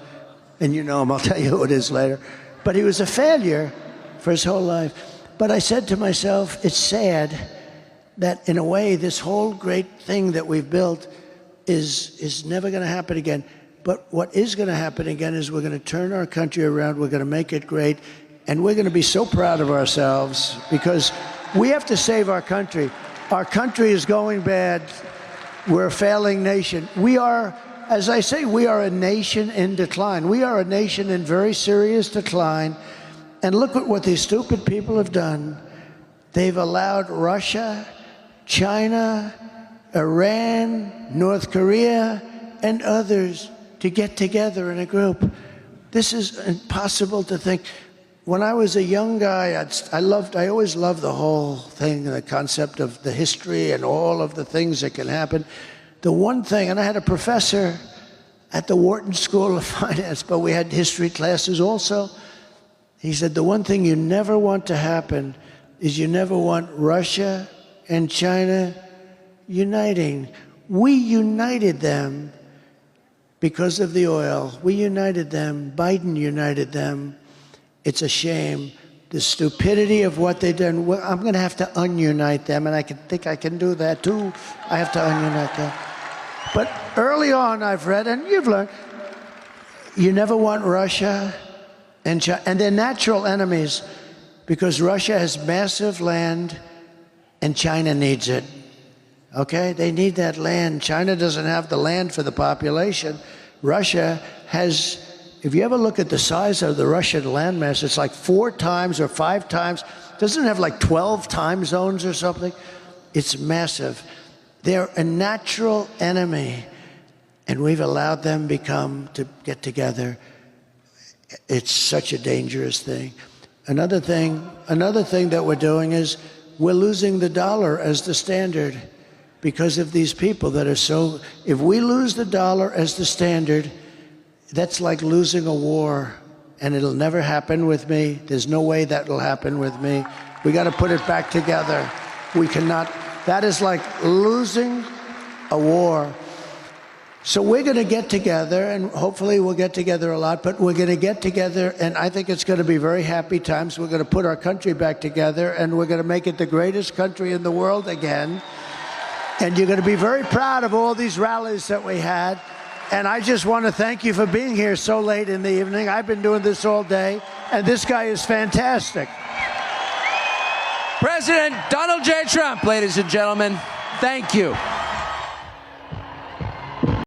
And you know him, I'll tell you who it is later. But he was a failure for his whole life. But I said to myself, it's sad that in a way, this whole great thing that we've built is never going to happen again. But what is going to happen again is we're going to turn our country around, we're going to make it great, and we're going to be so proud of ourselves because we have to save our country. Our country is going bad. We're a failing nation. We are, as I say, we are a nation in decline. We are a nation in very serious decline. And look at what these stupid people have done. They've allowed Russia, China, Iran, North Korea, and others to get together in a group. This is impossible to think. When I was a young guy, I always loved the whole thing, the concept of the history and all of the things that can happen. The one thing, and I had a professor at the Wharton School of Finance, but we had history classes also. He said, the one thing you never want to happen is you never want Russia and China uniting. We united them because of the oil. We united them. Biden united them. It's a shame. The stupidity of what they've done. Well, I'm going to have to ununite them, and I think I can do that too. I have to ununite them. But early on, I've read, and you've learned, you never want Russia and China, and they're natural enemies because Russia has massive land and China needs it. Okay? They need that land. China doesn't have the land for the population. Russia has, if you ever look at the size of the Russian landmass, it's like 4 times or 5 times. Doesn't it have like 12 time zones or something? It's massive. They're a natural enemy, and we've allowed them to get together. It's such a dangerous thing. Another thing that we're doing is we're losing the dollar as the standard because of these people that are so, if we lose the dollar as the standard, that's like losing a war, and it'll never happen with me. There's no way that will happen with me. We got to put it back together. We cannot, that is like losing a war. So we're going to get together, and hopefully we'll get together a lot, but we're going to get together, and I think it's going to be very happy times. We're going to put our country back together, and we're going to make it the greatest country in the world again. And you're going to be very proud of all these rallies that we had. And I just want to thank you for being here so late in the evening. I've been doing this all day, and this guy is fantastic. President Donald J. Trump, ladies and gentlemen, thank you.